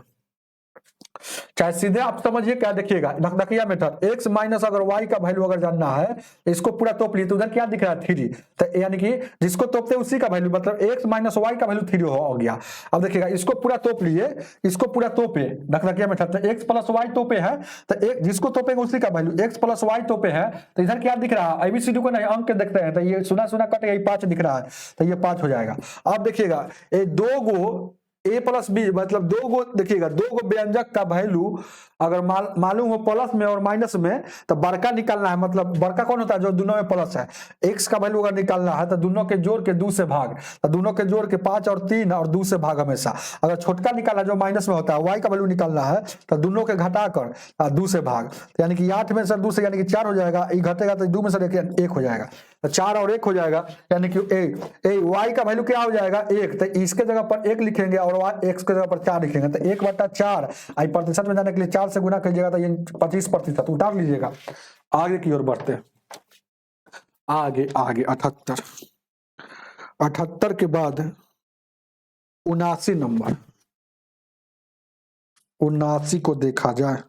चाहे सीधे आप समझिए क्या, देखिएगा धकिया मेथड, एक्स माइनस अगर वाई का वैल्यू अगर जानना है इसको पूरा तोप लिए, तो उधर क्या दिख रहा है 3, तो यानी कि जिसको तोपते उसी का वैल्यू, मतलब एक्स माइनस वाई का वैल्यू 3 हो गया। अब देखिएगा इसको पूरा तोप लिए, इसको पूरा तोपे धकिया मेथड, तो एक्स प्लस वाई तोपे है, तो एक जिसको तोपेंगे उसी का वैल्यू, एक्स प्लस वाई तोपे है, तो इधर क्या दिख रहा है एबीसीडी को नहीं अंक देखते हैं, तो ये सुना सुना कट गया 5 दिख रहा है, तो ये 5 हो जाएगा। अब देखिएगा ये 2 गो a प्लस बी मतलब 2 गो, देखिएगा 2 गो व्यंजक का वैल्यू अगर मालूम हो प्लस में और माइनस में, तो बड़का निकालना है, मतलब बड़का कौन होता है जो दोनों में प्लस है, x का वैल्यू अगर निकालना है तो दोनों के जोड़ के 2 से भाग, तो दोनों के जोड़ के 5 और 3 और 2 से भाग हमेशा। अगर छोटका निकालना जो माइनस में होता है y का वैल्यू निकालना है तो दोनों के घटा कर 2 से भाग, तो यानी कि 8 में से 2 से यानी कि 4 हो जाएगा, ये घटेगा तो 2 में से 1 हो जाएगा, तो 4 और 1 हो जाएगा, यानी कि y का वैल्यू क्या हो जाएगा 1, तो इसके जगह पर 1 लिखेंगे और x के जगह पर 4 लिखेंगे, तो 1/4 आई प्रतिशत में जाने के लिए 4 से गुना कीजिएगा तो ये 25% उतार लीजिएगा। आगे की ओर बढ़ते हैं, आगे आगे 78, 78 के बाद 79 नंबर, 79 को देखा जाए।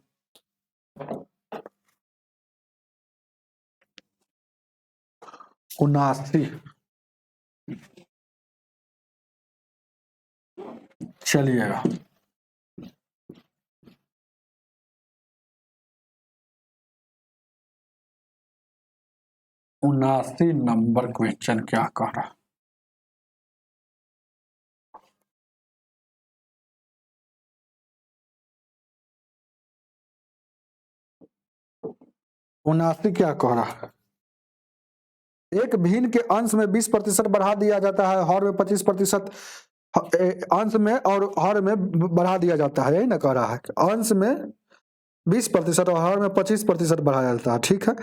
उनासी, चलिएगा 79 नंबर क्वेश्चन क्या कह रहा है। 79 क्या कह रहा है, एक भिन्न के अंश में 20% बढ़ा दिया जाता है, हर में 25% अंश में और हर में बढ़ा दिया जाता है, यही ना कह रहा है। अंश में 20% और हर में 25% बढ़ाया जाता है, ठीक है।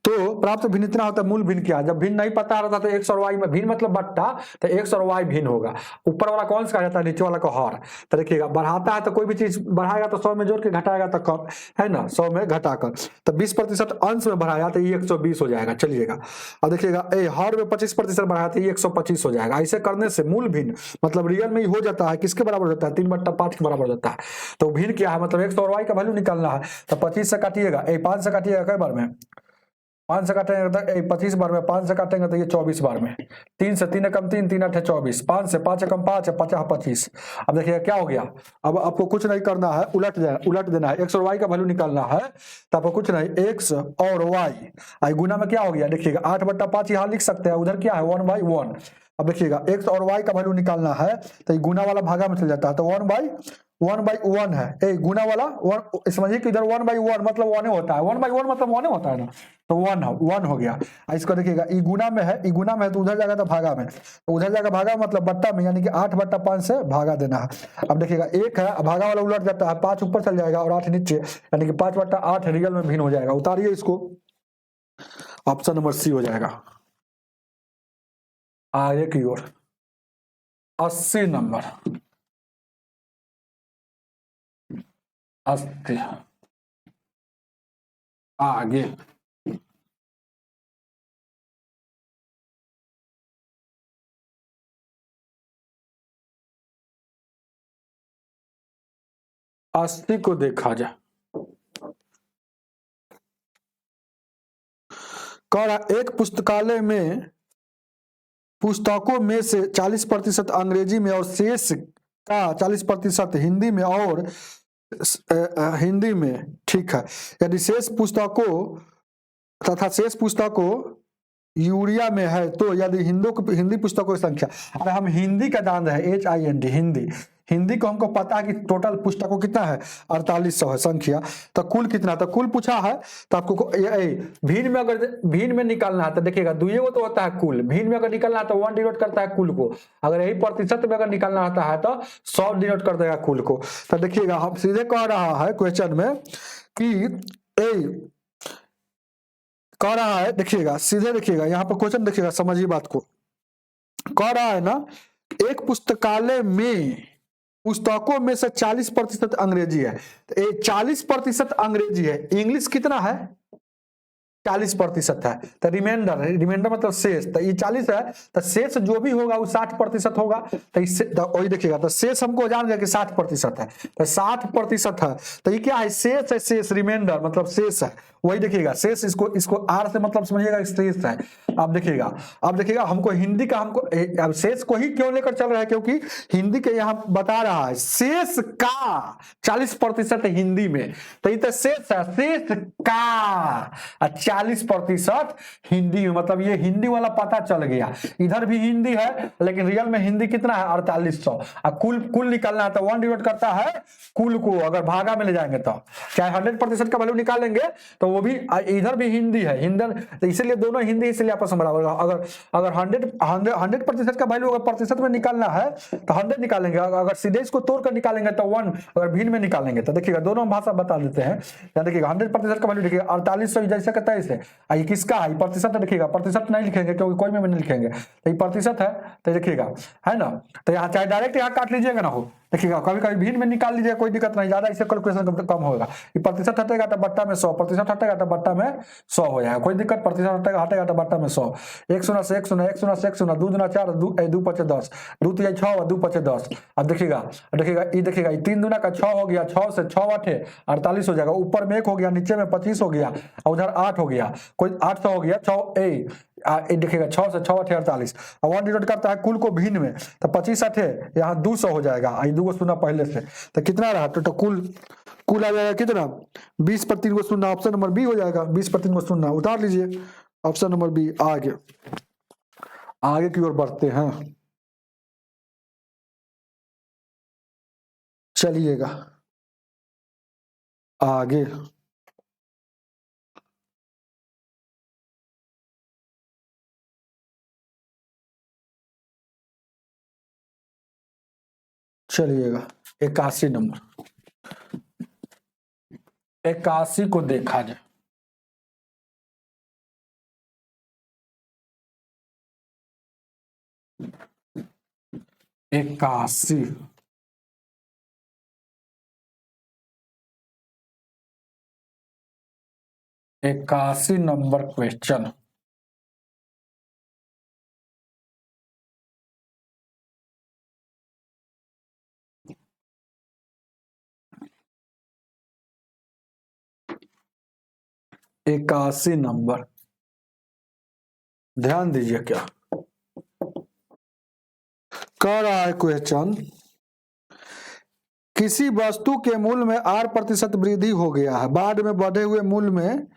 तो प्राप्त भिन्न इतना होता है, मूल भिन्न क्या है। जब भिन्न नहीं पता रहता तो एक्स और वाई में, भिन्न मतलब बट्टा, तो एक्स और वाई भिन्न होगा। ऊपर वाला कौन सा जाता है, नीचे वाला को हर। तो देखिएगा बढ़ाता है तो कोई भी चीज बढ़ाएगा तो 100 में जोड़ के, घटाएगा तो कम, है ना, 100 में घटाकर। तो 20% अंश में बढ़ाया तो ये 120 हो जाएगा। चलिएगा अब देखिएगा हर में 25% बढ़ाया तो ये 125 हो जाएगा। ऐसे करने से मूल भिन्न मतलब रियल में ही हो जाता है, किसके बराबर होता है, 3/5 के बराबर होता है। तो भिन्न क्या है, मतलब एक्स और वाई का वैल्यू निकालना है। तो 25 से काटिएगा, 5 से काटिएगा कई बार में, 5 से काटेंगे तो 25 बार में, 5 से काटेंगे तो ये 24 बार में। 3 से 3 कम 3, 3 8 24, 5 से 5 कम 5 है 50 25। अब देखिएगा क्या हो गया। अब आपको कुछ नहीं करना है, उलट देना है। एक्स और वाई का वैल्यू निकालना है तो आपको कुछ नहीं, एक्स और वाई गुना में क्या हो गया, देखिएगा 8/5 यहाँ लिख सकते हैं, उधर क्या है 1/1। अब देखिएगा एक्स और वाई का वैल्यू निकालना है तो गुना वाला भागा में चल जाता है, तो 1/1 है। गुना वाला समझिए कि इधर 1/1 मतलब 1 होता है, 1/1 मतलब 1 होता है ना, तो 1 हो गया। इसको देखिएगा ई गुना में है, तो उधर जाएगा तो भागा में, तो उधर जाएगा भागा मतलब बट्टा में, यानी कि 8/5 से भागा देना है। अब देखिएगा 1 है, भागा वाला उलट जाता है, 5 ऊपर चल जाएगा और 8 नीचे, यानी कि 5/8 रियल में भिन्न हो जाएगा। उतारिए इसको, ऑप्शन नंबर सी हो जाएगा। आगे की ओर 80 नंबर, 80 आगे 80 को देखा जाए। कह रहा एक पुस्तकालय में पुस्तकों में से 40% अंग्रेजी में और शेष का 40% हिंदी में और हिंदी में, ठीक है। यदि शेष पुस्तकों यूरिया में है तो यदि हिंदी पुस्तकों की संख्या, अरे हम हिंदी का जान रहे हैं, HIND हिंदी को हमको पता है कि टोटल पुस्तकों कितना है, 4800 है संख्या। तो कुल कितना, तो कुल पूछा है तो आपको भिन्न में, अगर भिन्न में निकालना है तो देखिएगा दुइये वो तो होता है कुल, भिन्न में अगर निकालना है तो 1 डिनोट करता है कुल को, अगर यही प्रतिशत में अगर निकालना होता है तो 100 डिनोट कर देगा कुल को। तो देखिएगा हम सीधे कह रहा है क्वेश्चन में कि कह रहा है, देखिएगा सीधे देखिएगा यहाँ पर क्वेश्चन, देखिएगा समझिए बात को। कह रहा है ना एक पुस्तकालय में पुस्तकों में से 40% अंग्रेजी है, तो 40% अंग्रेजी है, इंग्लिश कितना है 40% है, तो रिमाइंडर मतलब शेष, तो ये 40 है, तो शेष जो भी होगा वो 60% होगा। तो इससे वही देखिएगा, तो शेष हमको जान गया कि 60% है, तो 60% है, तो ये क्या है, शेष है, शेष रिमाइंडर मतलब शेष है, वही देखिएगा शेष, इसको आर से मतलब समझिएगा शेष है। अब देखिएगा हमको हिंदी का, हमको अब शेष को ही क्यों लेकर चल रहा है, क्योंकि हिंदी के यहाँ बता रहा है शेष का 40% हिंदी में, तो ये तो शेष है, शेष का 40% हिंदी में, मतलब ये हिंदी वाला पता चल गया। इधर भी हिंदी है लेकिन रियल में हिंदी कितना है 4800। अब कुल निकालना है तो 1 डिवाइड करता है कुल को, अगर भागा में ले जाएंगे तो चाहे 100% का वैल्यू निकालेंगे तो वो भी, इधर भी हिंदी है, तो इसलिए दोनों हिंदी, इसलिए आपस में बराबर। अगर 100% का वैल्यू अगर प्रतिशत में निकालना है तो 100 निकालेंगे, अगर सीधे इसको तोड़कर निकालेंगे तो 1, अगर भिन्न में निकालेंगे तो देखिएगा दोनों भाषा बता देते हैं। देखिएगा 100% का वैल्यू देखिएगा 4800 जैसे कहता है इसे, ये किसका है, प्रतिशत देखिएगा, प्रतिशत नहीं लिखेंगे क्योंकि कोई में नहीं लिखेंगे, तो ये प्रतिशत है, तो देखिएगा है ना, तो यहाँ चाहे डायरेक्ट यहाँ काट लीजिएगा ना हो, देखिएगा कभी कभी भिन्न में निकाल लीजिए, कोई दिक्कत नहीं, ज्यादा इससे कैलकुलेशन कम होगा। ये प्रतिशत हटेगा तो बट्टा में 100, प्रतिशत हटेगा तो बट्टा में 100 हो जाएगा, कोई दिक्कत, प्रतिशत हटेगा हटेगा तो बट्टा में 100। 1 शून्य से 1 शून्य, 1 शून्य से 1 शून्य, 2 दूना 4, 2 पचे 10, 2 तिया 6 और 2 पचे 10। अब देखिएगा देखिएगा ये 3 दूना का 6 हो गया, 6 से 6 8 48 हो जाएगा, ऊपर में 1 हो गया, नीचे में 25 हो गया और उधर 8 हो गया, कोई 800 हो गया, 6 देखिएगा 6 से 6 8 48। अब 1 डिवाइड करता है कुल को भिन्न में, तो 25 8 यहाँ 200 हो जाएगा, ये 2 को शून्य पहले से, तो कितना रहा तो कुल आ जाएगा कितना, 20 पर 3 को शून्य, ऑप्शन नंबर बी हो जाएगा। 20 पर 3 को शून्य उतार लीजिए, ऑप्शन नंबर बी। आगे की ओर बढ़ते हैं, चलिएगा आगे। चलिएगा 81 नंबर, 81 को देखा जाए। इक्यासी 81 नंबर क्वेश्चन। इक्यासी नंबर, ध्यान दीजिए क्या कह रहा है क्वेश्चन। किसी वस्तु के मूल्य में 8% वृद्धि हो गया है, बाद में बढ़े हुए मूल्य में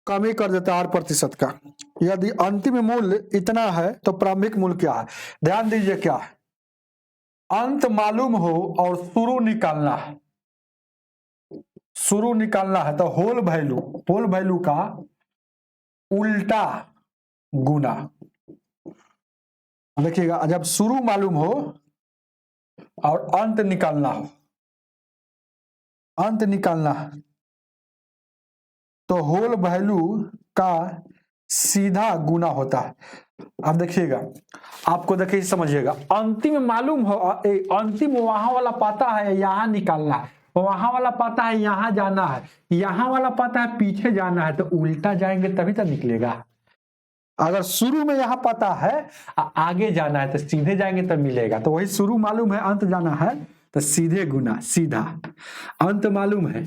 कमी कर देता है 8% का। यदि अंतिम मूल्य इतना है तो प्रारंभिक मूल्य क्या है। ध्यान दीजिए क्या है, अंत मालूम हो और शुरू निकालना है, शुरू निकालना है तो होल वैल्यू का उल्टा गुना। देखिएगा जब शुरू मालूम हो और अंत निकालना हो, अंत निकालना है तो होल वैल्यू का सीधा गुना होता है। अब देखिएगा, आपको देखिए समझिएगा, अंतिम मालूम हो, अंतिम वहां वाला पता है यहां निकालना है, वहां वाला पता है यहां जाना है, यहां वाला पता है पीछे जाना है, तो उल्टा जाएंगे तभी तो निकलेगा। अगर शुरू में यहां पता है आगे जाना है तो सीधे जाएंगे तब मिलेगा। तो वही शुरू मालूम है अंत जाना है तो सीधे गुना, सीधा। अंत मालूम है,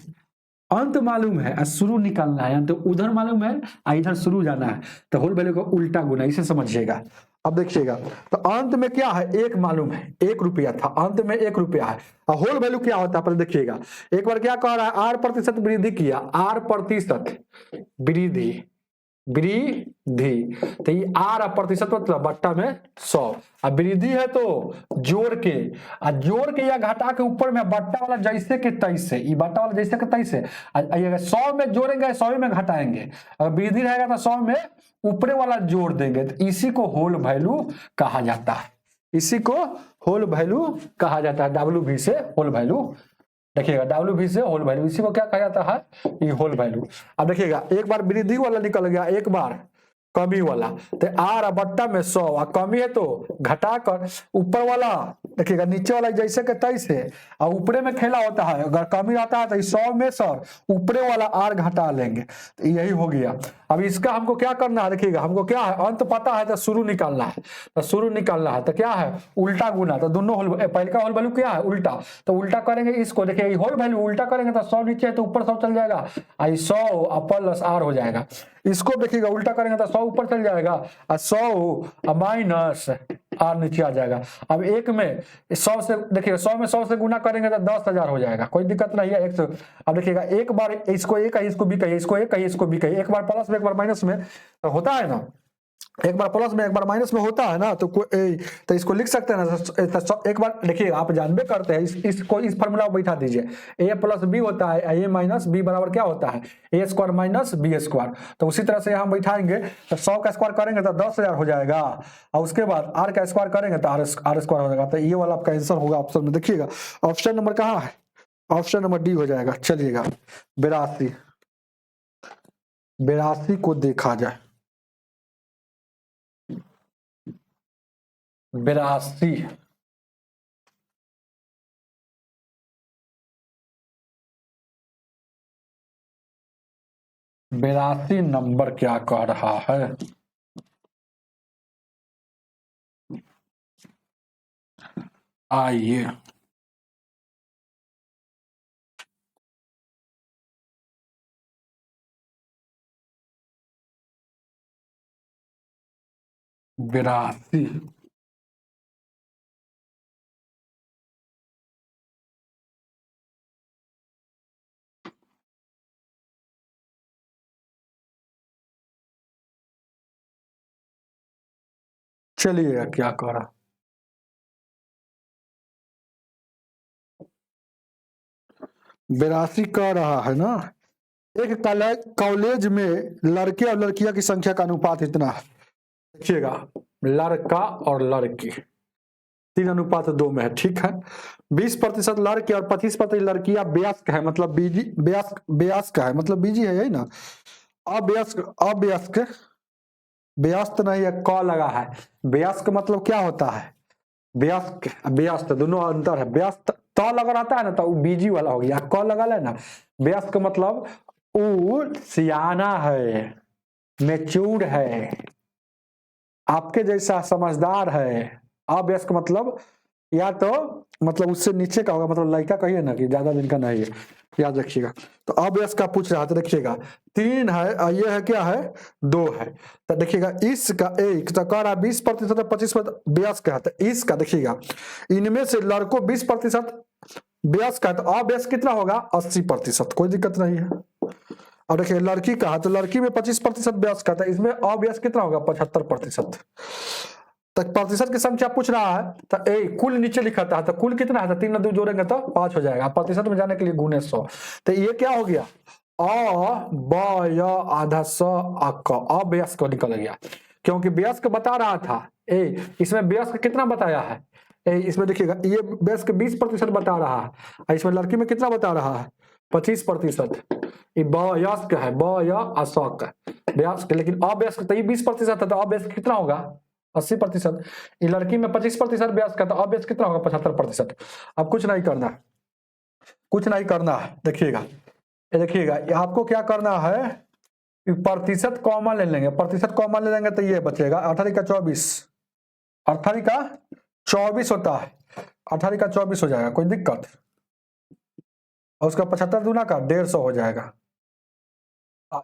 अंत मालूम है और शुरू निकालना है, तो उधर मालूम है इधर शुरू जाना है, तो होल वैल्यू का उल्टा गुना, इसे समझिएगा। अब देखिएगा तो अंत में क्या है, 1 मालूम है, 1 रुपया था, अंत में 1 रुपया है, और होल वैल्यू क्या होता है पहले देखिएगा। एक बार क्या कह रहा है, 8% वृद्धि किया, 8% वृद्धि, तो ये 8% मतलब बट्टा में 100, अब वृद्धि है तो जोड़ के या घटा के ऊपर में बट्टा वाला जैसे के तैसे, ये बट्टा वाला जैसे के तैसे, 100 में जोड़ेंगे 100 में घटाएंगे, अगर वृद्धि रहेगा तो 100 में ऊपरे वाला जोड़ देंगे, तो इसी को होल वैल्यू कहा जाता है, इसी को होल वैल्यू कहा जाता है, WV से होल वैल्यू। देखिएगा WV से होल वैल्यू, इसी को क्या कहा जाता है, ये होल वैल्यू। अब देखिएगा एक बार वृद्धि वाला निकल गया, एक बार कमी वाला, तो आर बट्टा में 100, और कमी है तो घटाकर ऊपर वाला, देखिएगा नीचे वाला जैसे के तैसे, और ऊपरे में खेला होता है, अगर कमी आता है तो 100 में 100 ऊपरे वाला आर घटा लेंगे, तो यही हो गया। अब इसका हमको क्या करना है, देखिएगा हमको क्या है, अंत पता है तो शुरू निकालना है, तो शुरू निकालना है तो क्या है, उल्टा गुना, तो दोनों होल, पहले का होल वैल्यू क्या है, उल्टा, तो उल्टा करेंगे इसको, देखिए होल वैल्यू उल्टा करेंगे तो 100 नीचे है तो ऊपर 100 चल जाएगा, 100 प्लस आर हो जाएगा। इसको देखिएगा उल्टा करेंगे तो 100 ऊपर चल जाएगा और 100 माइनस आर नीचे आ जाएगा। अब एक में 100 से, देखिए 100 में 100 से गुना करेंगे तो 10,000 हो जाएगा, कोई दिक्कत नहीं है। 100, अब देखिएगा एक बार इसको एक कहिए, इसको भी कहिए, इसको एक कहिए, इसको भी कहिए, एक बार प्लस में एक बार माइनस में तो होता है ना, एक बार प्लस में एक बार माइनस में होता है ना, तो इसको लिख सकते हैं ना, तो एक बार देखिए आप जानबे करते हैं, इसको इस फार्मूला में बैठा दीजिए, ए प्लस बी होता है, ए माइनस बी बराबर क्या होता है, ए स्क्वायर माइनस बी स्क्वायर। तो उसी तरह से यहाँ बैठाएंगे तो 100 का स्क्वायर करेंगे तो 10,000 हो जाएगा, और उसके बाद आर का स्क्वायर करेंगे तो आर स्क्वायर हो जाएगा। तो ये वाला आपका आंसर होगा ऑप्शन में। देखिएगा ऑप्शन नंबर कहाँ है, ऑप्शन नंबर डी हो जाएगा। चलिएगा 82 को देखा जाए। 82 82 नंबर क्या कह रहा है? आइए, बिरासी। चलिए क्या कह रहा, 82 कह रहा है ना। एक कॉलेज में लड़के और लड़कियां की संख्या का अनुपात इतना है। देखिएगा, लड़का और लड़की 3:2 में है, ठीक है। 20% लड़के और 25% लड़कियां वयस्क है, मतलब बीजी, वयस्क है मतलब बीजी है, यही ना। अवयस्क, अवयस्क, व्यस्त नहीं है, क लगा है। व्यस्क मतलब क्या होता है? व्यस्क, व्यस्त दोनों अंतर है। व्यस्त त लगा रहता है ना, तो वो बीजी वाला हो गया। क लगा है ना, व्यस्क मतलब वो सियाना है, मेच्योर है, आपके जैसा समझदार है। अवयस्क मतलब या तो मतलब उससे नीचे का होगा, मतलब लड़का कहिए ना कि ज्यादा दिन का नहीं है, याद रखिएगा। तो अवयस्क का पूछ रहा था, देखिएगा 3 है और ये है क्या है, 2 है। तो देखिएगा इसका एक तो कह रहा 20% 25% वयस्क है, तो इसका देखिएगा इनमें से लड़कों 20% वयस्क है, तो अवयस्क कितना होगा, 80%। कोई दिक्कत नहीं है। और देखिए लड़की का है, तो लड़की में 25% वयस्क है, तो इसमें अवयस्क कितना होगा, 75%। तक प्रतिशत की संख्या पूछ रहा है, तो कुल नीचे लिखा था, तो कुल कितना है, तो 3 और 2 जोड़ेंगे तो 5 हो जाएगा। प्रतिशत में जाने के लिए गुने 100। तो ये क्या हो गया, अ ब य आधा स अक, अवयस्क निकल गया, क्योंकि वयस्क बता रहा था। इसमें वयस्क कितना बताया है, इसमें देखिएगा ये वयस्क 20% बता रहा है, इसमें लड़की में कितना बता रहा है, 25%। ये वयस्क है, ब य असक वयस्क, लेकिन अवयस्क तो ये 20% है, तो अवयस्क कितना होगा, 80%। ये लड़की में 25% वयस्क है, तो अवयस्क कितना होगा, 75%। अब कुछ नहीं करना, कुछ नहीं करना है। देखिएगा, ये देखिएगा, आपको क्या करना है, प्रतिशत कॉमन ले लेंगे। प्रतिशत कॉमन ले लेंगे तो ये बचेगा 18 का 24, 18 का 24 होता है, 18 का 24 हो जाएगा, कोई दिक्कत। और उसका 75 दूना का 150 हो जाएगा।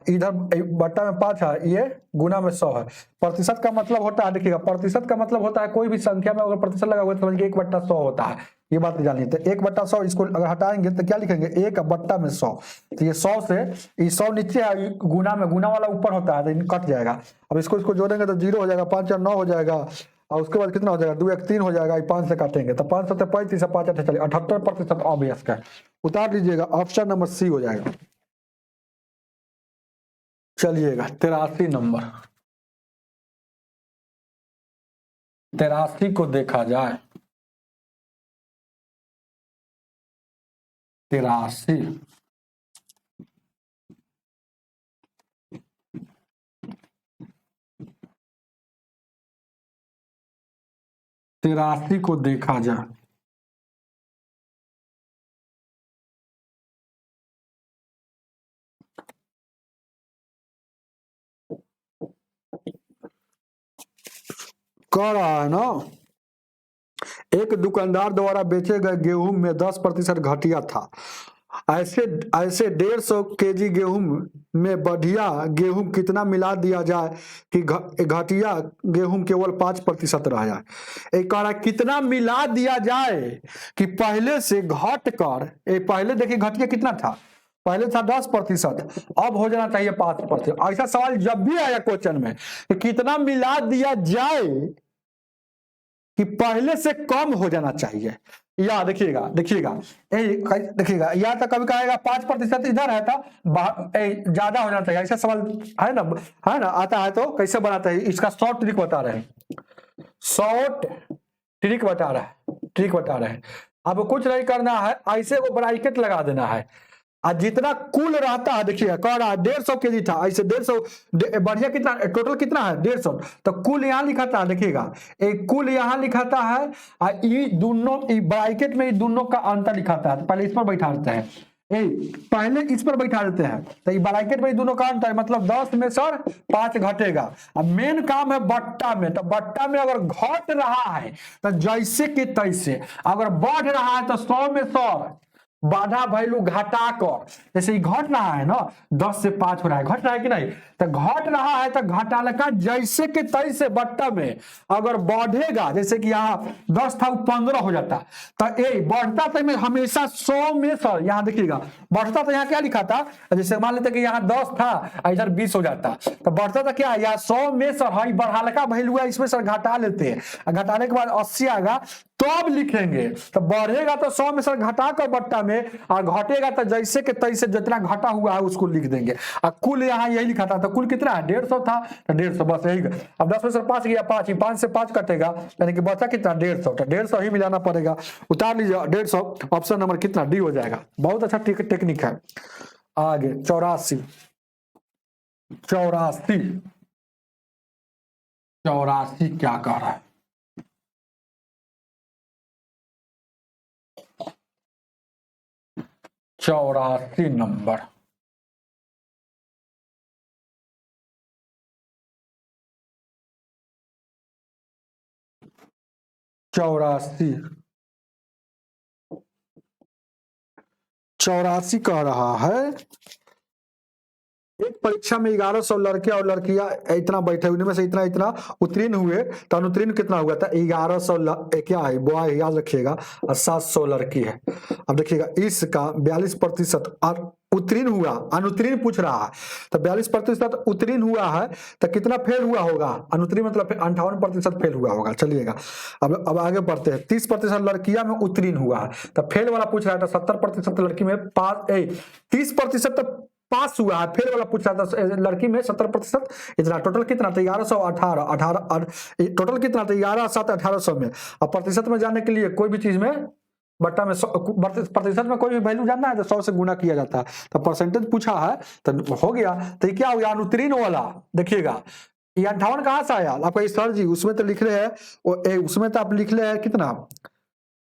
इधर बट्टा में 5 है, ये गुना में 100 है। प्रतिशत का मतलब होता है, देखिएगा प्रतिशत का मतलब होता है कोई भी संख्या में अगर प्रतिशत लगा हुआ तो समझिए 1/100 होता है। ये बात जानिए, तो 1/100 इसको अगर हटाएंगे तो क्या लिखेंगे, 1/100। तो ये 100 से ये 100 नीचे है, गुना में, गुना वाला ऊपर होता है, तो कट जाएगा। अब इसको जोड़ेंगे तो 0 हो जाएगा, 5 और 9 हो जाएगा, और उसके बाद कितना हो जाएगा, 2 1 3 हो जाएगा। 5 से काटेंगे तो 5 से 35 5 8 चलिए 78% अवयस्क है। उतार लीजिएगा, ऑप्शन नंबर सी हो जाएगा। चलिएगा 83 नंबर, 83 को देखा जाए, 83 83 को देखा जाए, कह रहा है ना, एक दुकानदार द्वारा बेचे गए गेहूं में 10% घटिया था। ऐसे ऐसे 150 केजी गेहूं में बढ़िया गेहूं कितना मिला दिया जाए कि घटिया गेहूं केवल 5% रह जाए। एक कह रहा है कितना मिला दिया जाए कि पहले से घट कर, पहले देखिए घटिया कितना था, पहले था 10%, अब हो जाना चाहिए 5%। ऐसा सवाल जब भी आया क्वेश्चन में कि कितना मिला दिया जाए कि पहले से कम हो जाना चाहिए, या देखिएगा देखिएगा देखिएगा, या तो कभी कहेगा 5% इधर है तो ज्यादा हो जाना चाहिए, ऐसा सवाल है ना आता है। तो कैसे बनाते हैं, इसका शॉर्ट ट्रिक बता रहे हैं, शॉर्ट ट्रिक बता रहा है, ट्रिक बता रहे हैं। अब कुछ नहीं करना है, ऐसे को ब्रैकेट लगा देना है, और जितना कुल रहता है, देखिए कह रहा है 150 केजी था, ऐसे 150 बढ़िया कितना टोटल कितना है, 150, तो कुल यहाँ लिखा था, देखिएगा एक कुल यहाँ लिखाता है, और ये दोनों ब्रैकेट में दोनों का अंतर लिखाता है। तो पहले इस पर बैठा देते हैं, पहले इस पर बैठा देते हैं तो ब्रैकेट में दोनों का अंतर, मतलब 10 में सर 5 घटेगा। अब मेन काम है बट्टा में, तो बट्टा में अगर घट रहा है तो जैसे कि तैसे, अगर बढ़ रहा है तो 100 में सर बाधा वैल्यू घटा कर, जैसे घट रहा है ना 10 से 5 हो रहा है, घट रहा है कि नहीं, तो घट रहा है तो घटालका जैसे कि तैसे बट्टा में अगर बढ़ेगा, जैसे कि यहाँ 10 था 15 हो जाता, तो बढ़ता तो में हमेशा 100 में सर, यहाँ देखिएगा बढ़ता तो यहाँ क्या लिखा था, जैसे मान लेते कि यहाँ 10 था इधर 20 हो जाता, तो बढ़ता था क्या यहाँ 100 में सर है बढ़ालका वैल्यू है, इसमें सर घटा लेते हैं, घटाने के बाद 80 आएगा तब लिखेंगे, तो बढ़ेगा तो 100 में सर घटा कर बट्टा में, और घटेगा तो जैसे के तैसे जितना घटा हुआ है उसको लिख देंगे। और कुल यहाँ यही लिखा था, तो कुल कितना है 150 था, तो 150 बस यही। अब 10 में सर 5 गया 5 ही, 5 से 5 कटेगा यानी कि बचा कितना 150, तो 150 ही मिलाना पड़ेगा, उतार लीजिए 150, ऑप्शन नंबर कितना डी हो जाएगा। बहुत अच्छा टेक्निक है। आगे 84 क्या कह रहा है, 84 नंबर, चौरासी कह रहा है एक परीक्षा में 1100 लड़के और लड़कियां इतना बैठे, उनमें से इतना इतना उत्तीर्ण हुए, तो अनुत्तीर्ण कितना हुआ था 1100 क्या है बॉय याद रखिएगा, और 700 लड़की है। अब देखिएगा इसका 42% उत्तीर्ण हुआ, अनुत्तीर्ण पूछ रहा है, तो 42% उत्तीर्ण हुआ है, तो कितना फेल हुआ होगा, अनुत्तीर्ण मतलब 58% फेल हुआ होगा। चलिएगा अब आगे बढ़ते हैं। 30% लड़कियां में उत्तीर्ण हुआ है, तो फेल वाला पूछ रहा है, तो 70% लड़की में पास, 30% पास हुआ है, फेल वाला पूछ रहा था लड़की में 70%, इतना टोटल कितना था 1118, टोटल कितना था 11 7 1800 में। अब प्रतिशत में जाने के लिए कोई भी चीज में बट्टा में प्रतिशत में कोई भी वैल्यू जानना है तो 100 से गुना किया जाता है, तो परसेंटेज पूछा है तो हो गया। तो ये क्या हो गया अनुत्तीर्ण वाला, देखिएगा ये 58 कहां से आया आपका सर जी, उसमें तो लिख रहे हैं, उसमें तो आप लिख रहे हैं कितना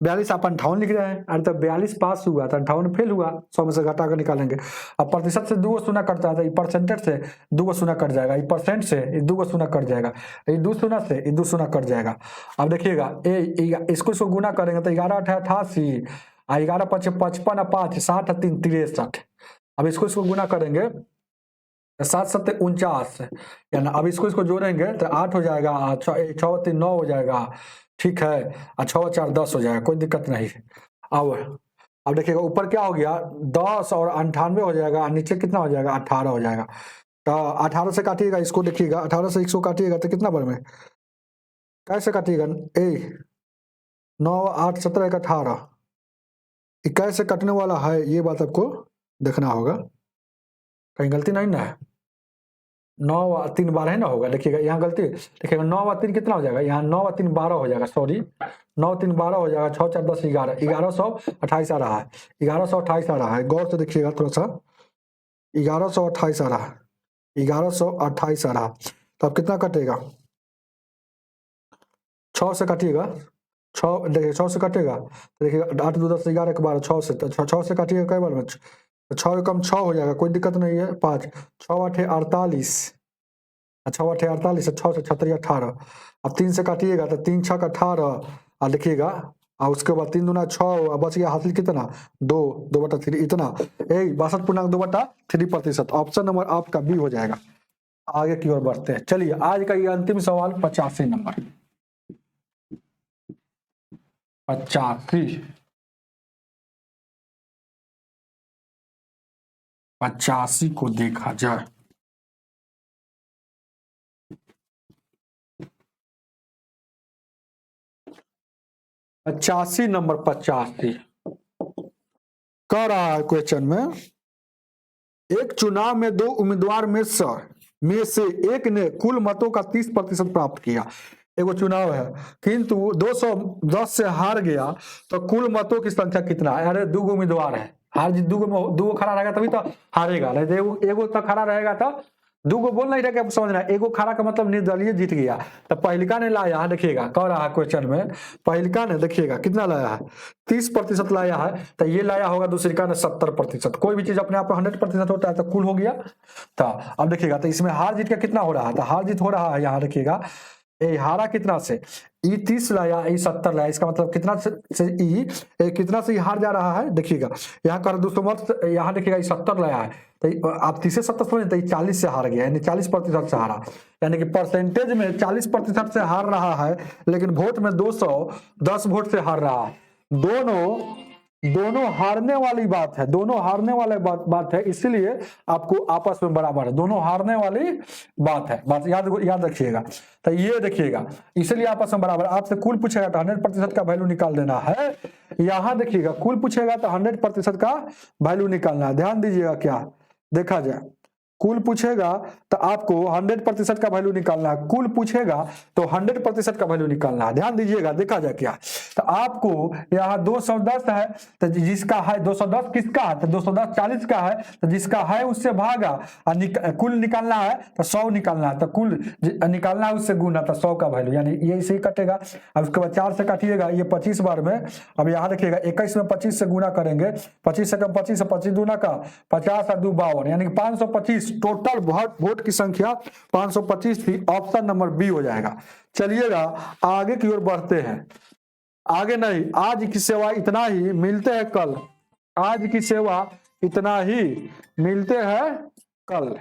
42, आप 58 लिख रहे हैं, अरे तो 42 पास हुआ तो 58 फेल हुआ, 100 में से घटा कर निकालेंगे। अब प्रतिशत से 2 शून्य कटता है, परसेंटेज से 2 शून्य कट जाएगा, ये परसेंट से 2 शून्य कट जाएगा, ये 2 शून्य से 2 शून्य कट जाएगा। अब देखिएगा इसको गुना करेंगे तो 11 8 88, 11 5 55 5 60 3 63। अब इसको गुना करेंगे 7 7 49, यानी अब इसको जोड़ेंगे तो 8 हो जाएगा, 6 3 9 हो जाएगा, ठीक है, 6 4 10 हो जाएगा, कोई दिक्कत नहीं। अब देखिएगा ऊपर क्या हो गया 10 और 98 हो जाएगा, नीचे कितना हो जाएगा 18 हो जाएगा। तो 18 से काटिएगा इसको, देखिएगा 18 से इसको काटिएगा तो कितना बढ़ में कैसे काटिएगा 9 8 17 18, कैसे कटने वाला है ये बात आपको देखना होगा, कहीं गलती नहीं ना है। 9 3 12 है ना होगा, देखिएगा यहाँ गलती, देखिएगा 9 और 3 कितना हो जाएगा, यहाँ 9 और 3 12 हो जाएगा, सॉरी 9 3 12 हो जाएगा, 6 4 10 11, 1128 आ रहा है, 1128 आ रहा है, गौर से देखिएगा थोड़ा सा, 1128 आ रहा है, 1128 आ रहा है। तो अब कितना कटेगा 6 से काटिएगा, 6 देखिए 6 से कटेगा, देखिएगा 8 2 10 11 12 6 से, तो 6 से काटिएगा कई बार में 6 कम 6 हो जाएगा, कोई दिक्कत नहीं है, 5 6 8 48, 6 8 48, 6 से 36 18। अब 3 से काटिएगा तो 3 6 18, और देखिएगा और उसके बाद 3 दूना 6, और बच गया हासिल कितना 2 2/3, इतना 62.3%। ऑप्शन नंबर आपका बी हो जाएगा। आगे की ओर बढ़ते हैं, चलिए आज का ये अंतिम सवाल 85 नंबर, 85 को देखा जाए। नंबर 85 कह रहा है क्वेश्चन में, एक चुनाव में 2 उम्मीदवार में से एक ने कुल मतों का 30% प्राप्त किया। एगो चुनाव है किंतु 210 से हार गया, तो कुल मतों की संख्या कितना है, अरे 2 उम्मीदवार है, हार जीत 2 खड़ा रहेगा तभी तो हारेगा, नहीं तो एगो तो खड़ा रहेगा तो दूगो बोल नहीं रहे कि आप समझना, एगो खड़ा का मतलब निर्दलीय जीत गया। तो पहिलका ने लाया है, देखिएगा कह रहा है क्वेश्चन में, पहिलका ने देखिएगा कितना लाया है, 30% लाया है, तो ये लाया होगा दूसरिका ने 70%। कोई भी चीज अपने आप 100% होता है तो कुल हो गया। तो अब देखिएगा, तो इसमें हार जीत का कितना हो रहा है, तो हार जीत हो रहा है यहाँ देखिएगा, ए हारा कितना से, ई 30 लाया, ई 70 लाया, इसका मतलब कितना से ई कितना से हार जा रहा है, देखिएगा यहाँ कर दोस्तों मत, यहाँ देखिएगा ई 70 लाया है, तो आप 30 से 70 समझे, तो 40 से हार गया, यानी 40% से हारा, यानी कि परसेंटेज में 40% से हार रहा है, लेकिन वोट में 210 वोट से हार रहा है। दोनों हारने वाली बात है, दोनों हारने वाले बात है, इसलिए आपको आपस में बराबर है, दोनों हारने वाली बात है, बात याद रखिएगा। तो ये देखिएगा, इसलिए आपस में बराबर, आपसे कुल पूछेगा तो 100% का वैल्यू निकाल देना है। यहां देखिएगा कुल पूछेगा तो 100% का वैल्यू निकालना है। ध्यान दीजिएगा, क्या देखा जाए, कुल पूछेगा तो आपको 100% का वैल्यू निकालना है, कुल पूछेगा तो 100% का वैल्यू निकालना है। ध्यान दीजिएगा, देखा जाए क्या, तो आपको यहाँ 210 है, तो जिसका है 210 किसका है, तो 210 40 का है, तो जिसका है उससे भागा, और कुल निकालना है तो 100 निकालना है, तो कुल निकालना है उससे गुना, तो 100 का वैल्यू, यानी ये इसे ही कटेगा। अब उसके बाद 4 से काटिएगा, ये 25 बार में, अब यहाँ देखिएगा 21 में 25 से गुना करेंगे, 25 से कम 25 से 25 दूना का 50 और 2 52, यानी कि 525 टोटल वोट की संख्या 525 थी, ऑप्शन नंबर बी हो जाएगा। चलिएगा आगे की ओर बढ़ते हैं, आगे नहीं, आज की सेवा इतना ही, मिलते हैं कल, आज की सेवा इतना ही, मिलते हैं कल।